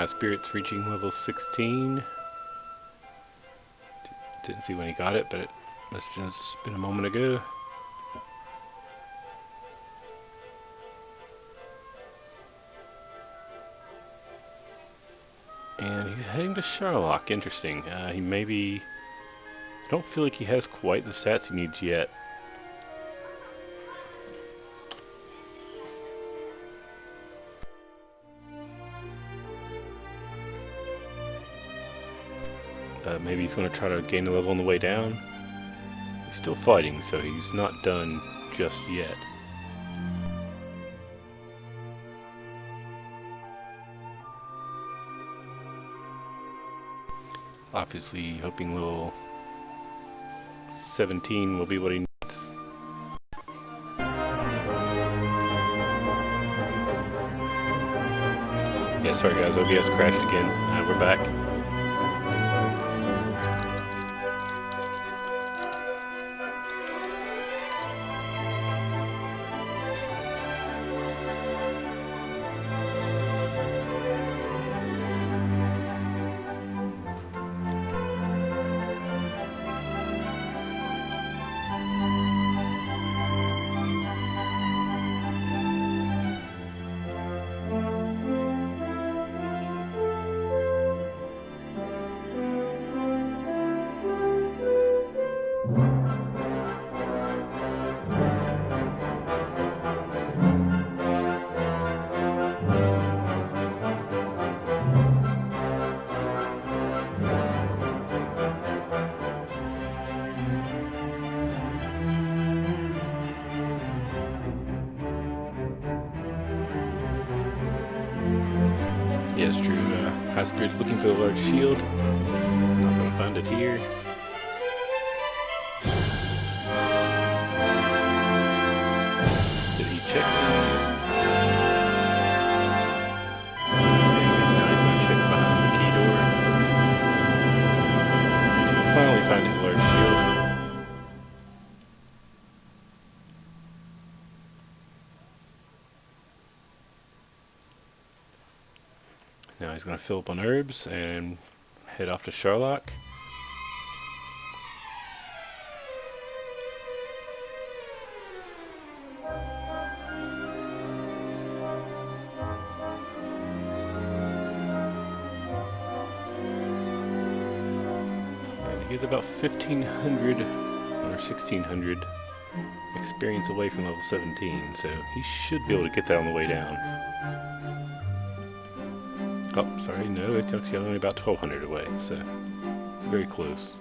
Highspirits reaching level 16. Didn't see when he got it, but it must have just been a moment ago. And he's heading to Sherlock. Interesting. He maybe... I don't feel like he has quite the stats he needs yet. Maybe he's going to try to gain a level on the way down. He's still fighting, so he's not done just yet. Obviously, hoping level 17 will be what he needs. Yeah, sorry guys, OBS crashed again. We're back. Yeah, it's true. Highspirits looking for the large shield. Not gonna find it here. Did he check? I guess now he's gonna check behind the key door. He'll finally find his large shield. Now he's going to fill up on herbs and head off to Sherlock. And he's about 1,500 or 1,600 experience away from level 17, so he should be able to get that on the way down. Oh, sorry, no, it's actually only about 1,200 away, so it's very close.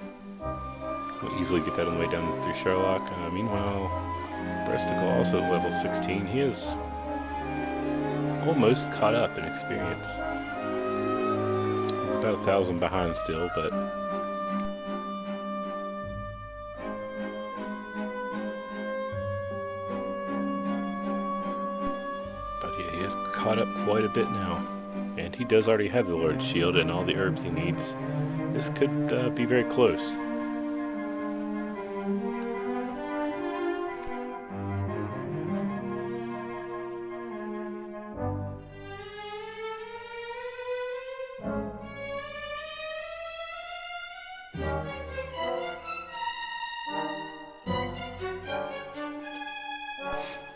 We'll easily get that on the way down through Sherlock. Meanwhile, Breastickle also at level 16. He is almost caught up in experience. He's about 1,000 behind still, but... yeah, he has caught up quite a bit now. And he does already have the Lord's Shield and all the herbs he needs. This could be very close.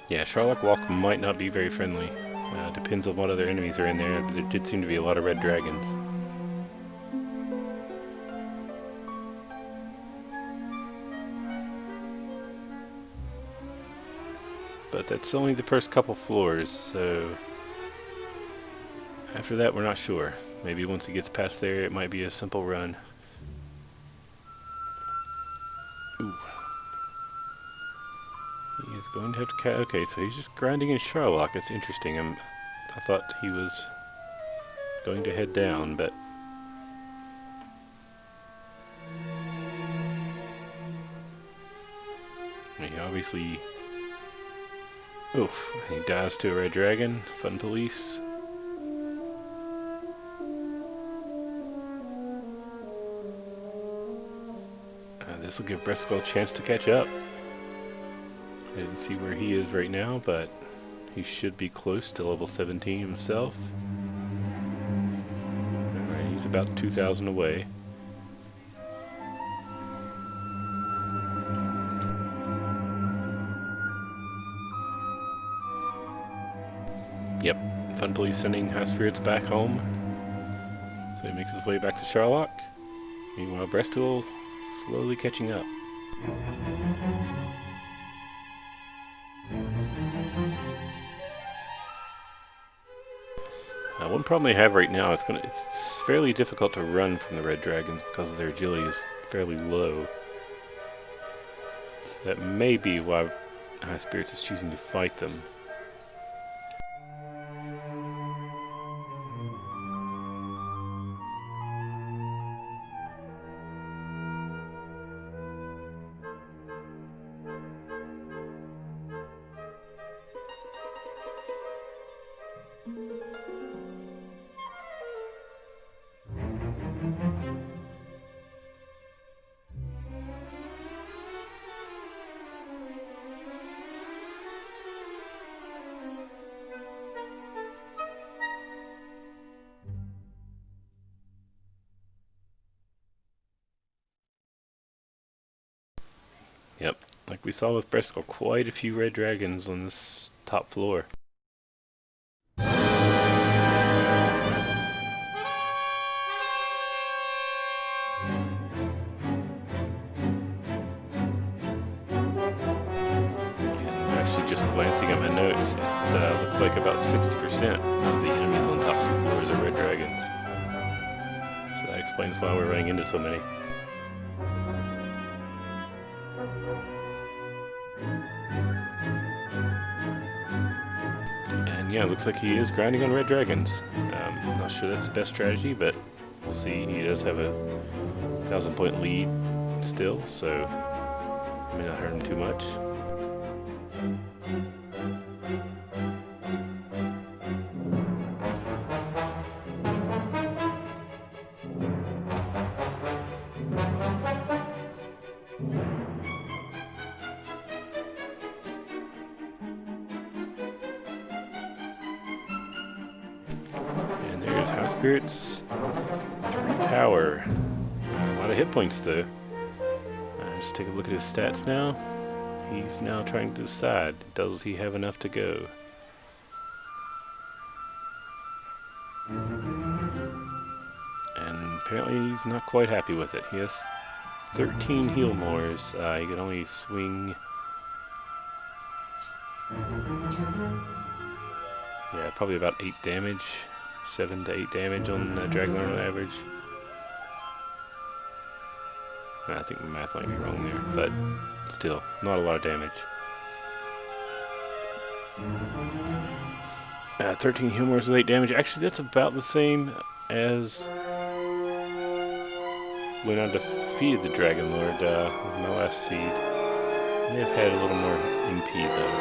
Yeah, Sherlock Walk might not be very friendly. Depends on what other enemies are in there. There did seem to be a lot of red dragons. But that's only the first couple floors, so after that we're not sure. Maybe once he gets past there it might be a simple run. Ooh. He is going to have to okay, so he's just grinding in Sherlock. That's interesting. I thought he was going to head down, but... he obviously... oof, he dies to a red dragon. Fun police. This will give Breastickle a chance to catch up. I didn't see where he is right now, but he should be close to level 17 himself. He's about 2,000 away. Yep, Fun Police sending Highspirits back home. So he makes his way back to Sherlock. Meanwhile, Breastickle slowly catching up. One problem they have right now, it's fairly difficult to run from the Red Dragons because their agility is fairly low. So that may be why Highspirits is choosing to fight them. Yep, like we saw with Breastickle, quite a few Red Dragons on this top floor. Just glancing at my notes, it looks like about 60% of the enemies on top two floors are Red Dragons. So that explains why we're running into so many. And yeah, it looks like he is grinding on Red Dragons. I'm not sure that's the best strategy, but we'll see. He does have a 1,000-point lead still, so it may not hurt him too much. Highspirits, 3 power. A lot of hit points though. Just take a look at his stats now. He's now trying to decide, does he have enough to go? And apparently he's not quite happy with it. He has 13 heal mores. He can only swing... yeah, probably about 8 damage. 7 to 8 damage on Dragon Lord on average. I think the math might be wrong there, but still, not a lot of damage. 13 heal mores with 8 damage. Actually, that's about the same as when I defeated the Dragon Lord with my last seed. May have had a little more MP though.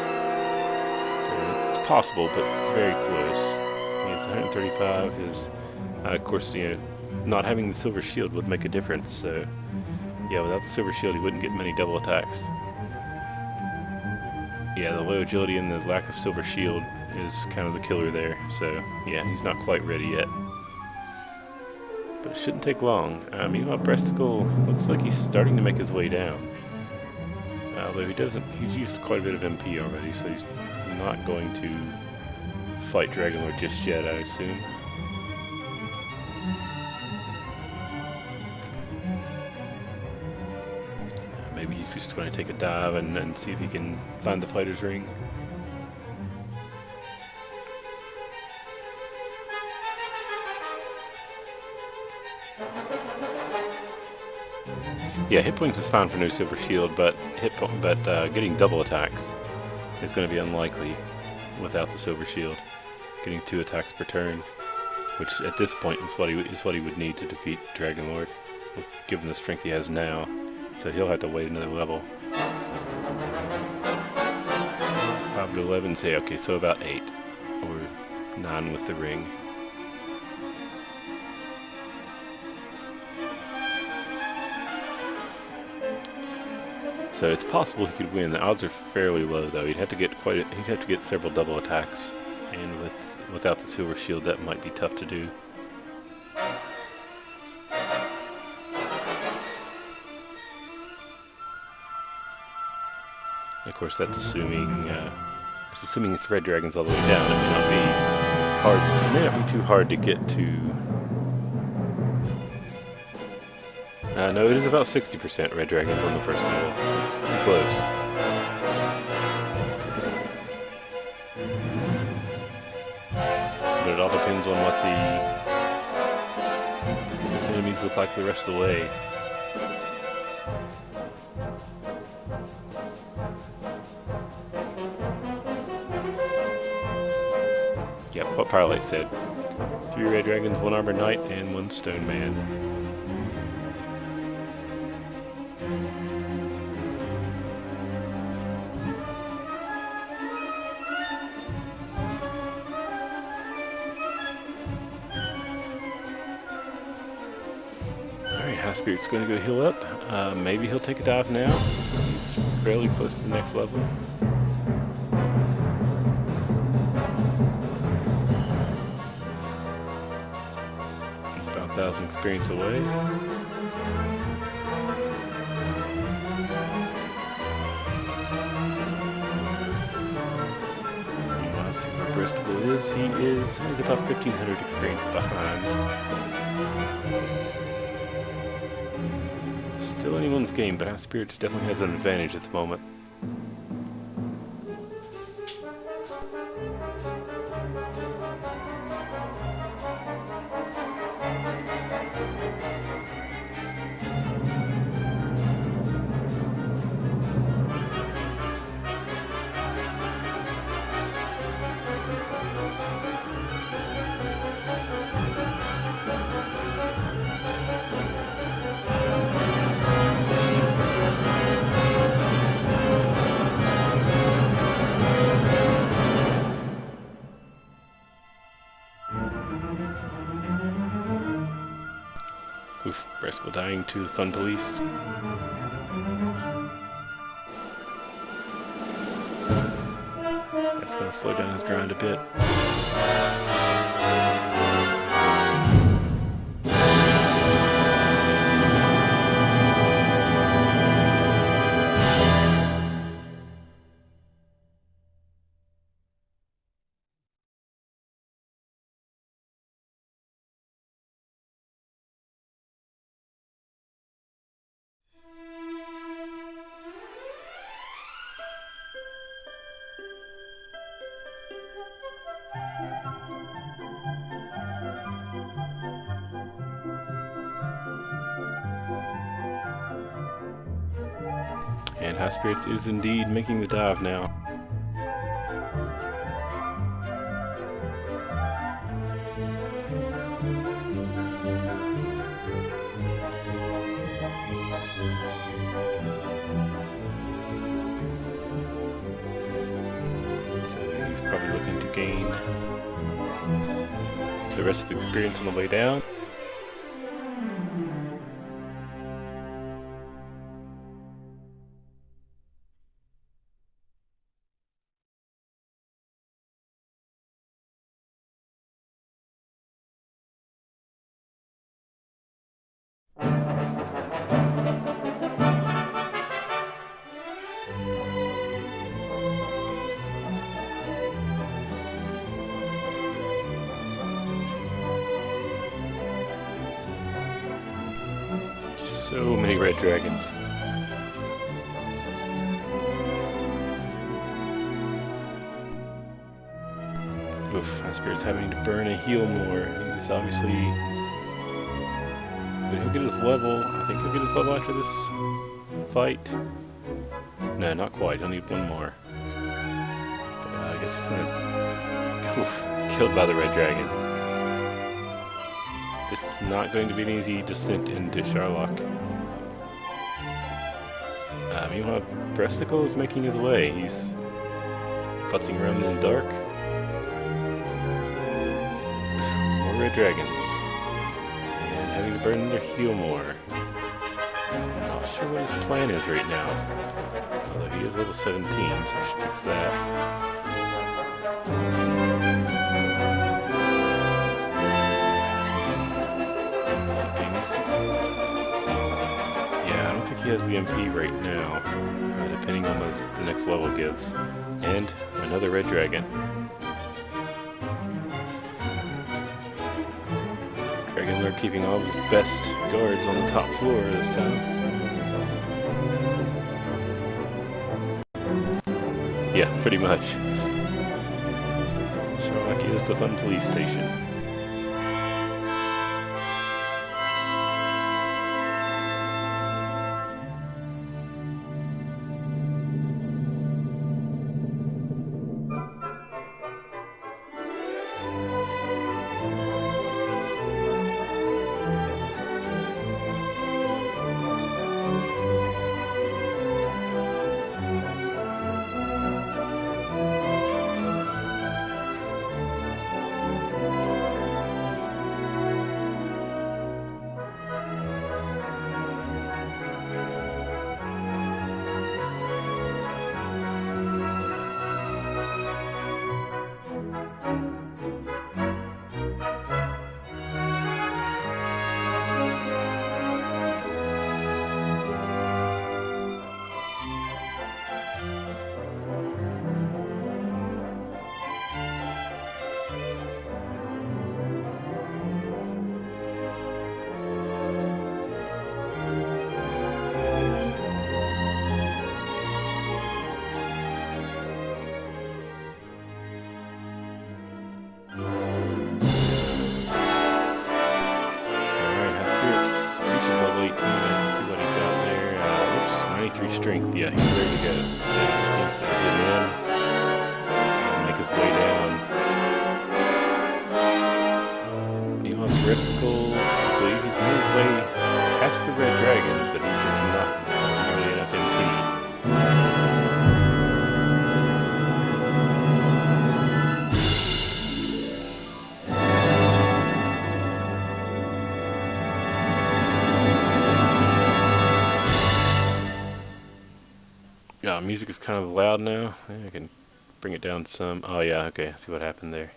So it's possible, but very close. He's 135. His, of course, you know, not having the silver shield would make a difference. So, yeah, without the silver shield, he wouldn't get many double attacks. Yeah, the low agility and the lack of silver shield is kind of the killer there. So, yeah, he's not quite ready yet. But it shouldn't take long. Meanwhile, Breastickle looks like he's starting to make his way down. Although he's used quite a bit of MP already, so he's not going to fight Dragon Lord just yet, I assume. Maybe he's just going to take a dive and see if he can find the fighter's ring. Yeah, hit points is fine for no silver shield, but getting double attacks is going to be unlikely without the silver shield. Getting 2 attacks per turn, which at this point is what he would need to defeat Dragon Lord, given the strength he has now. So he'll have to wait another level. 5 to 11, say okay, so about 8 or 9 with the ring. So it's possible he could win. The odds are fairly low though. He'd have to get several double attacks, and without the silver shield that might be tough to do. Of course, that's assuming it's red dragons all the way down. It may not be hard. It may not be too hard to get to. No, it is about 60% red dragons on the first level. It's pretty close. But it all depends on what the enemies look like the rest of the way. Yep, what Firelight said. 3 red dragons, 1 armored knight, and 1 stone man. Alright, Highspirits going to go heal up. Maybe he'll take a dive now. He's fairly close to the next level. About 1,000 experience away. Let's see where Breastickle is. He's about 1,500 experience behind. Still anyone's game, but Highspirits definitely has an advantage at the moment. Oof, Breastickle dying to the fun police. That's going to slow down his grind a bit. And Highspirits is indeed making the dive now. So he's probably looking to gain the rest of the experience on the way down. So many red dragons. Oof, Highspirits having to burn a heal more. He's obviously... But he'll get his level. I think he'll get his level after this fight. No, not quite. He'll need 1 more. But I guess he's gonna... Oof, killed by the red dragon. This is not going to be an easy descent into Sharlock. Meanwhile, Breastickle is making his way. He's futzing around in the dark. More red dragons. And having to burn their heal more. I'm not sure what his plan is right now. Although he is level 17, so I should fix that. he has the MP right now, depending on what the next level gives. And another red dragon. Dragon Lord keeping all of his best guards on the top floor this time. Yeah, pretty much. Sharlockie is the fun police station. Strength, yeah, he's ready to go. So he just needs to hit him in and make his way down. Meanwhile, Breastickle, I believe he's made his way past the red dragons, but he's just not nearly enough MP. Yeah, music is kind of loud now. I can bring it down some. Oh yeah, okay, I see what happened there.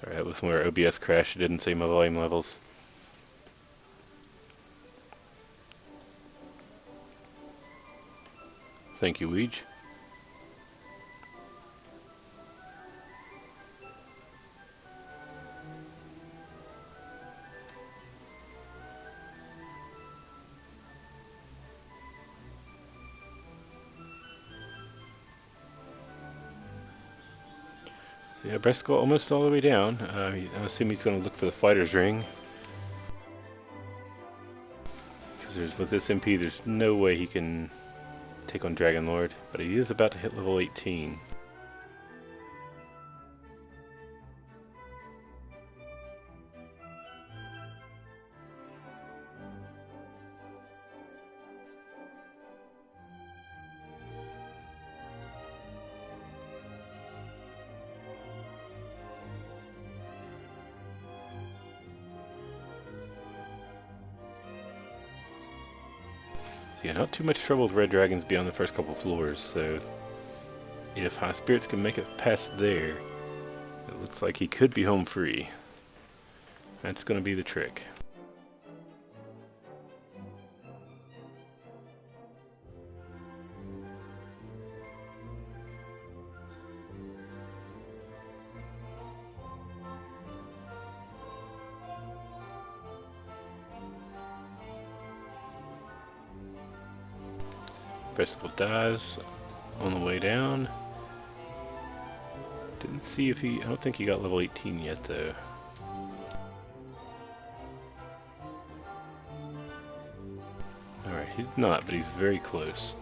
Alright, that was where OBS crashed. It didn't say my volume levels. Thank you, Weege. Yeah, Breastickle almost all the way down. I assume he's going to look for the fighter's ring. Because with this MP, there's no way he can take on Dragon Lord. But he is about to hit level 18. Yeah, not too much trouble with red dragons beyond the first couple floors, so if Highspirits can make it past there, it looks like he could be home free. That's going to be the trick. Breastickle dies on the way down. Didn't see if I don't think he got level 18 yet though. Alright, he's not, but he's very close.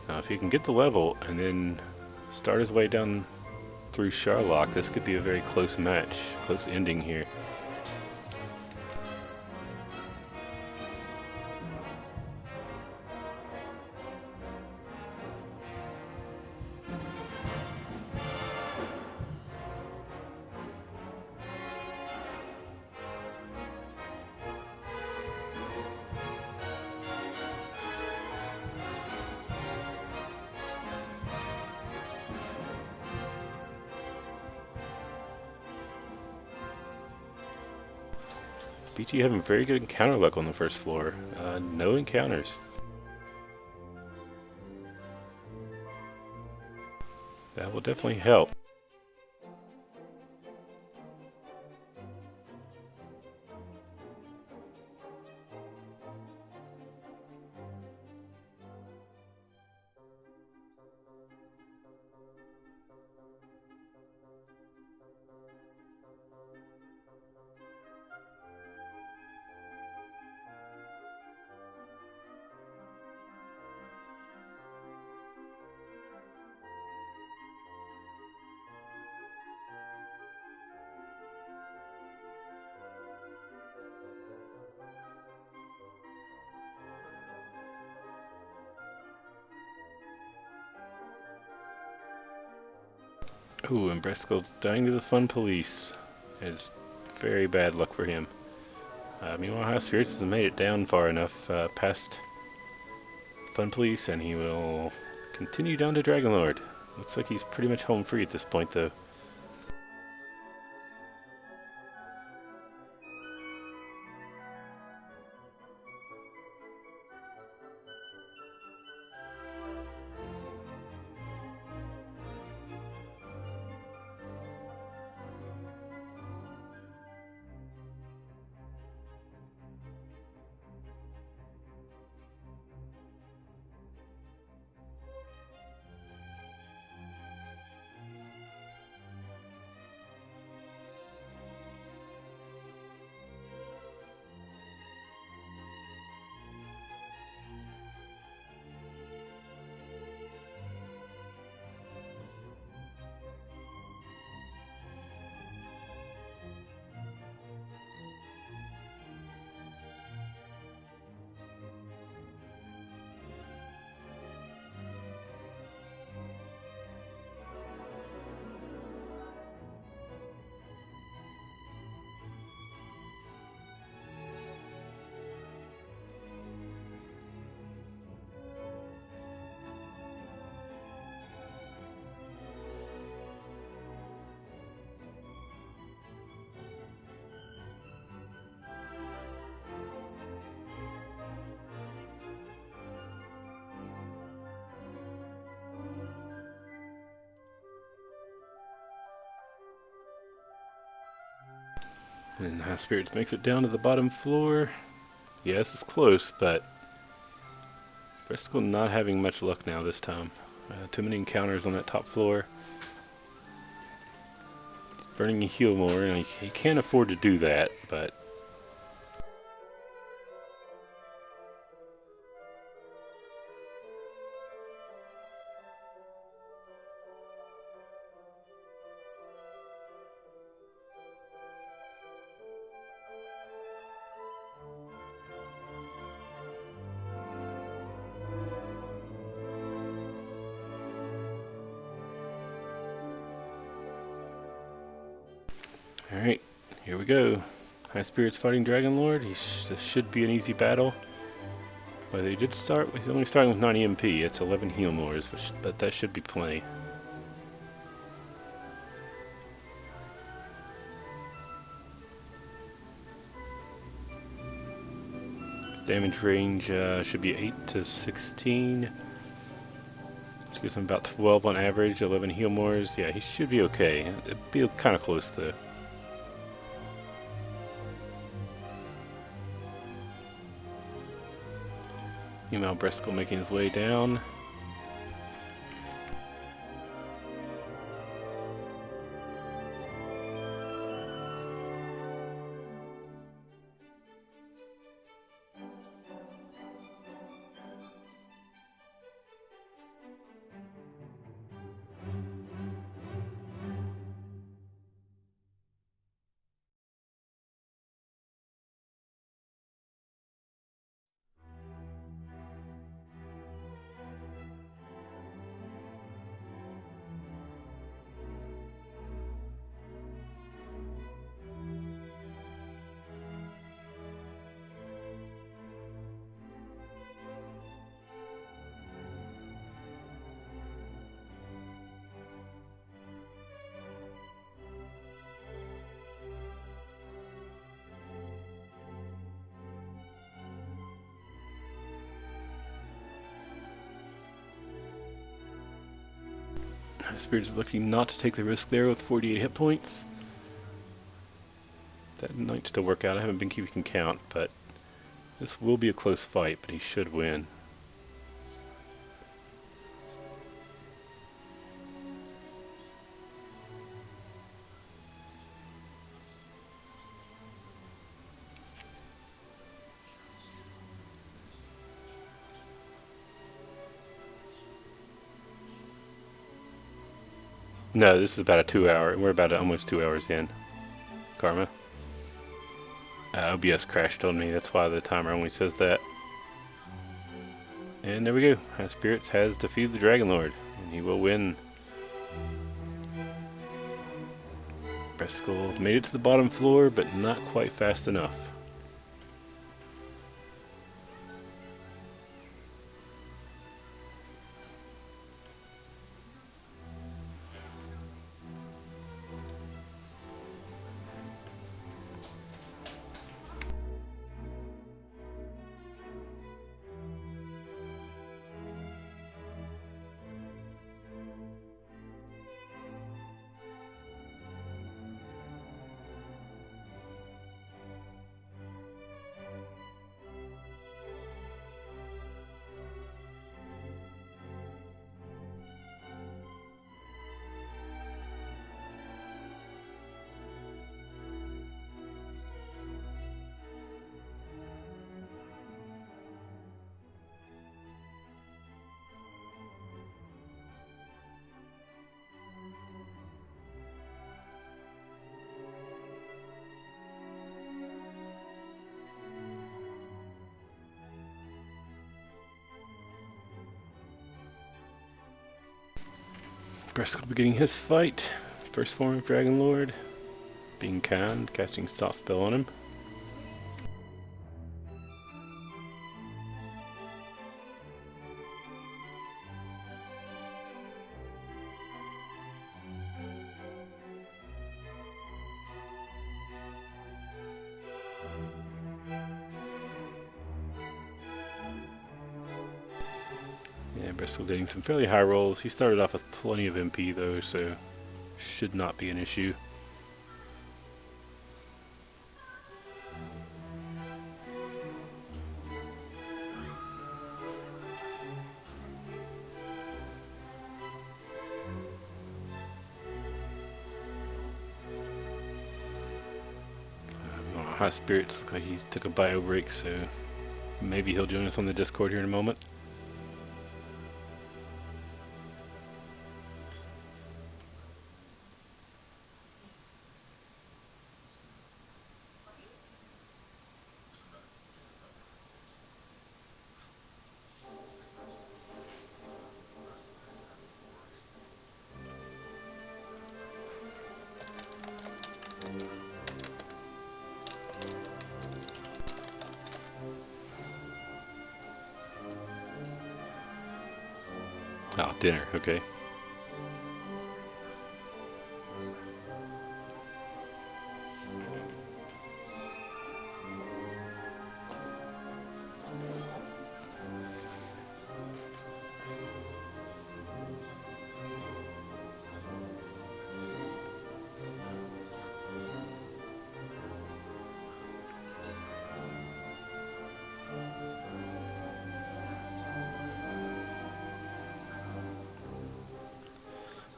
Now if he can get the level and then start his way down through Sharlockie, this could be a very close match, close ending here. BG having very good encounter luck on the first floor. No encounters. That will definitely help. Ooh, and Breastickle dying to the fun police is very bad luck for him. Meanwhile, Highspirits has made it down far enough past fun police, and he will continue down to Dragon Lord. Looks like he's pretty much home free at this point, though. And Highspirits makes it down to the bottom floor. Yeah, this is close, but Breastickle not having much luck now this time. Too many encounters on that top floor. He's burning a heal more, and he can't afford to do that, but alright, here we go. Highspirits fighting Dragon Lord. This should be an easy battle. Well, they did start, he's only starting with 9 EMP. It's 11 heal mores, but that should be plenty. His damage range should be 8 to 16. Which gives him about 12 on average, 11 heal mores. Yeah, he should be okay. It'd be kind of close though. Meanwhile, Breastickle making his way down. Highspirits is looking not to take the risk there with 48 hit points. That might still work out. I haven't been keeping count, but this will be a close fight, but he should win. No, this is about a 2 hour. We're about almost 2 hours in. Karma. OBS crashed on me. That's why the timer only says that. And there we go. Highspirits has defeated the Dragon Lord, and he will win. Breastickle made it to the bottom floor, but not quite fast enough. Breastickle beginning his fight. First form of Dragon Lord. Being kind, casting soft spell on him. Yeah, Breastickle getting some fairly high rolls. He started off with plenty of MP though, so should not be an issue. Highspirits, looks like he took a bio break, so maybe he'll join us on the Discord here in a moment. Oh, dinner, okay.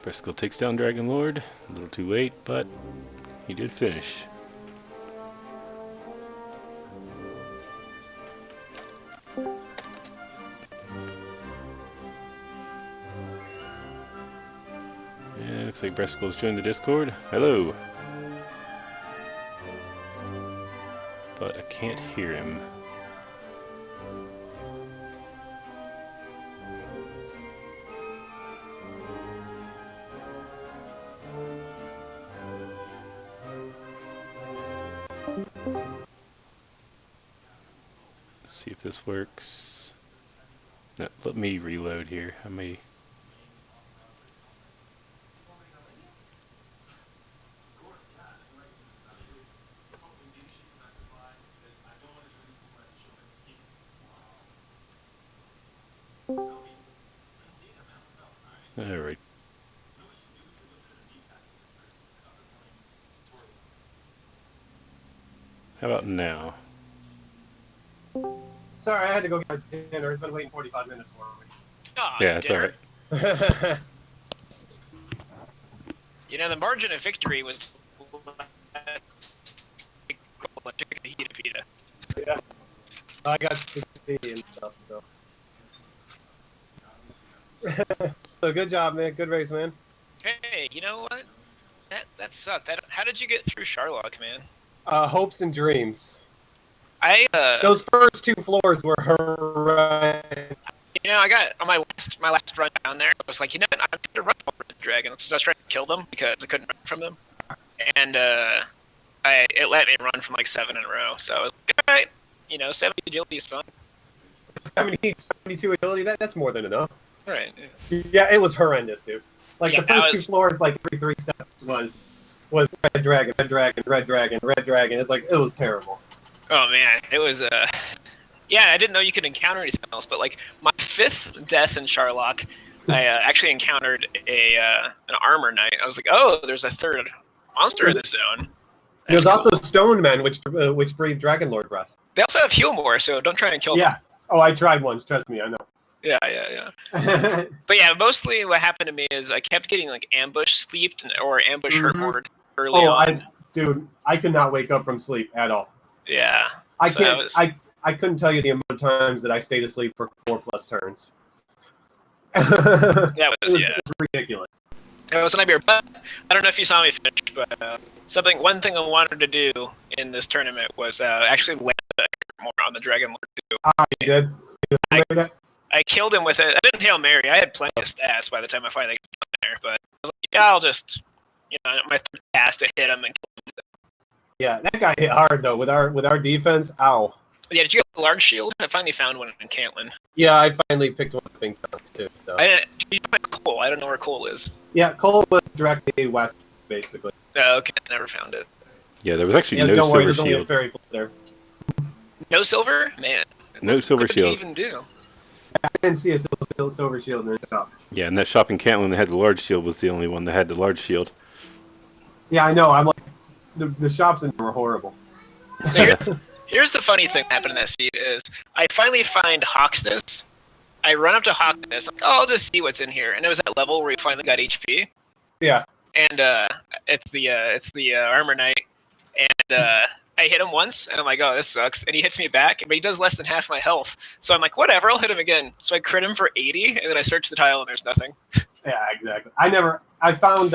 Breastickle takes down Dragon Lord. A little too late, but he did finish. And looks like Breastickle's joined the Discord. Hello! But I can't hear him. See if this works. No, let me reload here. I may. Alright. How about now? Sorry, I had to go get dinner. It's been waiting 45 minutes for me. Ah, Yeah, it's dinner. alright. You know, the margin of victory was chicken pita. Yeah. I got spaghetti and stuff still. So good job, man. Good race, man. Hey, you know what? That sucked. How did you get through Sharlock, man? Hopes and dreams. I Those first 2 floors were horrendous. You know, I got on my last run down there. I was like, you know, I'm gonna run over the dragons. So I was trying to kill them because I couldn't run from them, and it let me run from like 7 in a row. So I was like, all right, you know, 70 agility is fun. 72 agility. That's more than enough. All right. Yeah, it was horrendous, dude. Like Yeah, the first 2 floors, like every 3 steps was red dragon, red dragon, red dragon, red dragon. It's like it was terrible. Oh man, it was yeah, I didn't know you could encounter anything else, but like my 5th death in Sharlock, I actually encountered an armor knight. I was like, oh, there's a 3rd monster in this zone. There's also stone men, which breathe dragon lord breath. They also have heal more, so don't try and kill them. Yeah. Oh, I tried once. Trust me, I know. Yeah. But yeah, mostly what happened to me is I kept getting like ambush sleeped or ambush hurt more early on. Dude, I could not wake up from sleep at all. Yeah. I couldn't tell you the amount of times that I stayed asleep for 4+ turns. That was It was ridiculous. It was a nightmare. But I don't know if you saw me finish, but one thing I wanted to do in this tournament was actually land more on the Dragon Lord too. Ah, you did? I killed him with it. I didn't Hail Mary. I had plenty of stats by the time I finally got there, but I was like, yeah, I'll just, you know, my 3rd pass to hit him and kill him. Yeah, that guy hit hard though with our defense. Ow. Yeah, did you get a large shield? I finally found one in Cantlin. Yeah, I finally picked one up in Cantlin too. So. Did you find Cole? I don't know where Cole is. Yeah, Cole was directly west, basically. Oh, okay, I never found it. Yeah, there was actually no don't silver worry, there's only a shield. fairy float there. No silver? Man. No silver What did you shield. even do? I didn't see a silver shield in the shop. Yeah, and that shop in Cantlin that had the large shield was the only one that had the large shield. Yeah, I know. I'm like, the shops in there were horrible. So here's the funny thing that happened in that seed is I finally find Hawksness. I run up to Hawksness, like, oh, I'll just see what's in here. And it was that level where you finally got HP. Yeah. And it's the armor knight. And I hit him once, and I'm like, oh, this sucks. And he hits me back, but he does less than half my health. So I'm like, whatever, I'll hit him again. So I crit him for 80, and then I search the tile, and there's nothing. Yeah, exactly. I found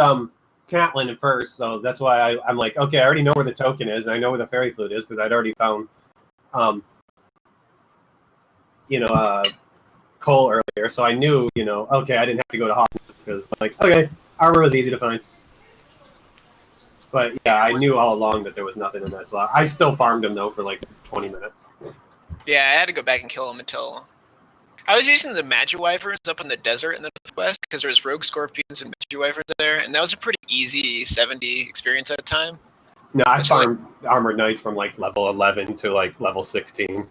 Catlin at first, so that's why I'm like, okay, I already know where the token is, and I know where the fairy flute is, because I'd already found, Cole earlier, so I knew, okay, I didn't have to go to Hawkins, because, like, okay, armor was easy to find. But, yeah, I knew all along that there was nothing in that slot. I still farmed him, though, for, like, 20 minutes. Yeah, I had to go back and kill him until... I was using the Magiwyverns up in the desert in the northwest, because there was rogue scorpions and Magiwyverns there, and that was a pretty easy 70 experience at a time. No, I farmed armored knights from, like, level 11 to, like, level 16.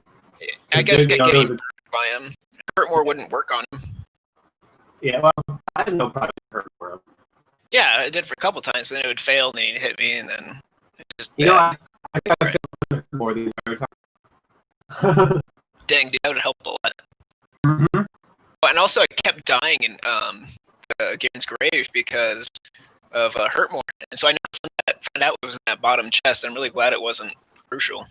I guess getting hurt by him. Hurtmore wouldn't work on him. Yeah, well, I had no problem with Hurtmore. Yeah, I did for a couple times, but then it would fail, and then he'd hit me, and then it just... I think I killed more the entire time. Dang, dude, that would help a lot. Mm-hmm. And also, I kept dying in Garen's grave because of Hurtmore, and so I never found out it was in that bottom chest. I'm really glad it wasn't crucial.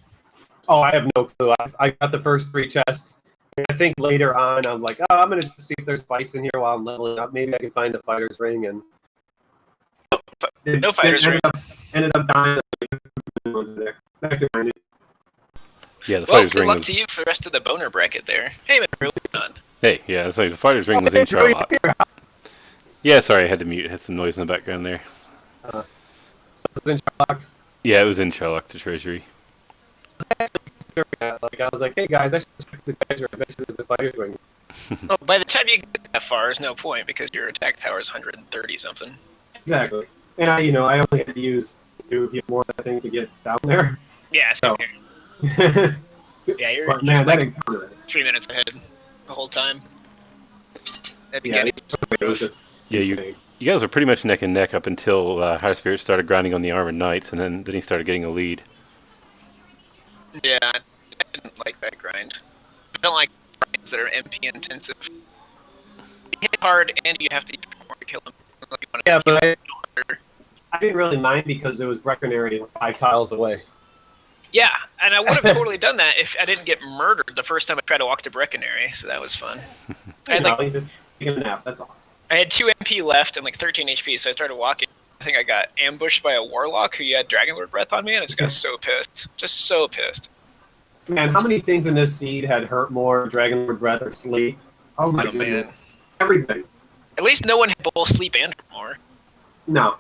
Oh, I have no clue. I got the first 3 chests. And I think later on, I'm like, oh, I'm going to see if there's fights in here while I'm leveling up. Maybe I can find the fighter's ring. And no fighter's ring. Ended up dying. Yeah, the fighter's good ring luck was... to you for the rest of the boner bracket there. Hey, man, really done. Hey, yeah, it's like the fighter's ring was in Charlotte. Yeah, sorry, I had to mute. It had some noise in the background there. So it was in Sherlock? Yeah, it was in Sherlock, the treasury. Like, I was like, hey guys, I should check the treasury. I bet you there's a fighter's ring. Oh, by the time you get that far, there's no point because your attack power is 130 something. Exactly. And I only had to use 2 more, I think, to get down there. Yeah, so. Yeah, you're, but, man, like 3 minutes ahead the whole time. That'd be good. Yeah, you guys are pretty much neck and neck up until Highspirits started grinding on the armored knights, and then he started getting a lead. Yeah, I didn't like that grind. I don't like grinds that are MP intensive. You hit hard and you have to use more to kill him. Like, Yeah, but I didn't really mind because there was Breckenary 5 tiles away. Yeah, and I would have totally done that if I didn't get murdered the first time I tried to walk to Breckenary, so that was fun. I had, You just take a nap, that's all. I had 2 MP left and like 13 HP, so I started walking. I think I got ambushed by a warlock who had Dragonlord Breath on me, and I just got so pissed. Just so pissed. Man, how many things in this seed had Hurt More, Dragonlord Breath, or Sleep? Oh my goodness. Man. Everything. At least no one had both Sleep and Hurt More. No.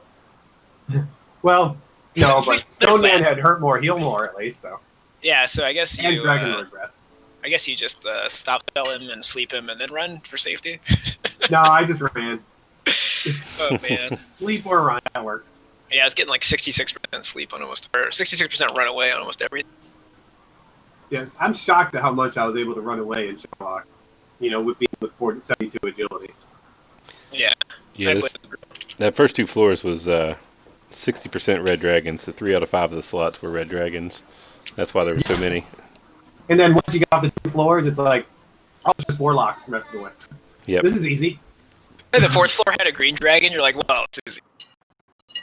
Well, no, but Stone Man had Hurt More, Heal More at least, so. Yeah, so I guess you... And Dragonlord Breath. I guess you just stop spell him and sleep him and then run for safety. No, I just ran. Oh, man. Sleep or run, that works. Yeah, I was getting like 66% sleep on almost... Or 66% run away on almost everything. Yes, I'm shocked at how much I was able to run away in Sherlock. You know, with being with 72 agility. Yeah. Yeah, that first 2 floors was 60% red dragons, so 3 out of 5 of the slots were red dragons. That's why there were so many. And then once you get off the 2 floors, it's like, oh, it's just warlocks the rest of the way. Yep. This is easy. And the 4th floor had a green dragon. You're like, whoa, this is easy.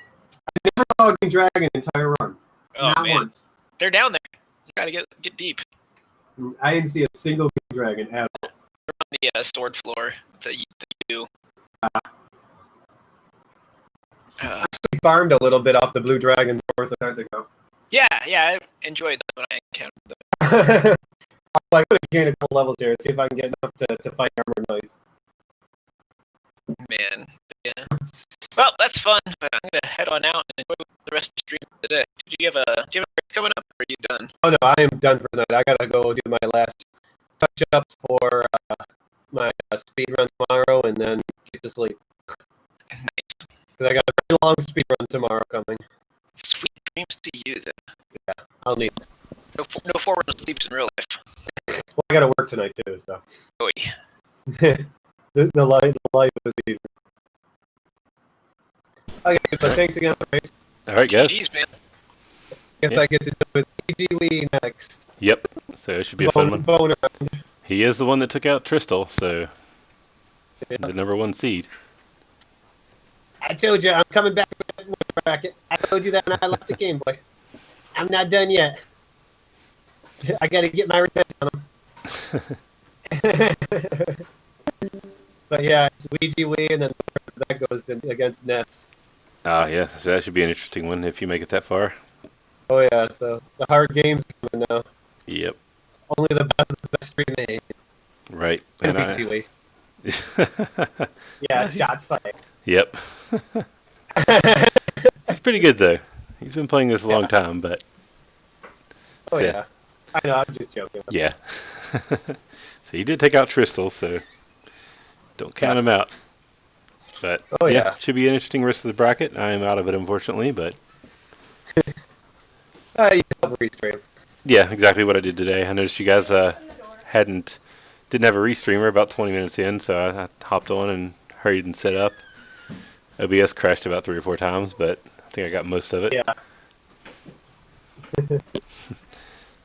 I never saw a green dragon the entire run. Oh, Not man. once. They're down there. You gotta get deep. I didn't see a single green dragon at all. They're on the sword floor. The U. I actually farmed a little bit off the blue dragon north of Tentacle. Yeah, I enjoyed that when I encountered them. I'm like, I'm going to gain a couple levels here and see if I can get enough to fight armor knights. Man, yeah. Well, that's fun, but I'm gonna head on out and enjoy the rest of the stream today. Do you have a race coming up, or are you done? Oh no, I am done for the night. I gotta go do my last touch-ups for my speed run tomorrow, and then get to sleep. Nice. Because I got a very long speed run tomorrow coming. Sweet dreams to you, then. Yeah, I'll need it. No forward sleeps in real life. Well, I gotta work tonight too, so. Oy. the life is even. Okay, but thanks again for race. All right, guys. Jeez, man. Guess I get to do with EG next. Yep. So it should be a fun one. Bone around. He is the one that took out Tristal, so the #1 seed. I told you I'm coming back with that bracket. I told you that when I lost the Game Boy. I'm not done yet. I gotta get my revenge on him. But yeah, it's Ouija Wii, and then that goes against Ness. Ah, yeah. So that should be an interesting one if you make it that far. Oh yeah, so the hard game's coming now. Yep. Only the best remain. Right. And Ouija Wii. Yeah, shots fired. Yep. He's pretty good though. He's been playing this a long time, but. Oh so, yeah. I know, I'm just joking. Yeah. So he did take out Tristal, so don't count him out. But yeah, should be an interesting rest of the bracket. I am out of it, unfortunately, but You have a restream. yeah, exactly what I did today. I noticed you guys didn't have a restreamer about 20 minutes in, so I hopped on and hurried and set up. OBS crashed about 3 or 4 times, but I think I got most of it. Yeah.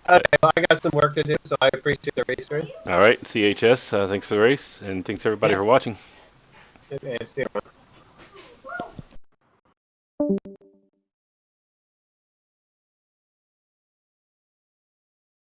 Okay, well, I got some work to do, so I appreciate the restream. All right, CHS, thanks for the race, and thanks everybody for watching. Okay, see you.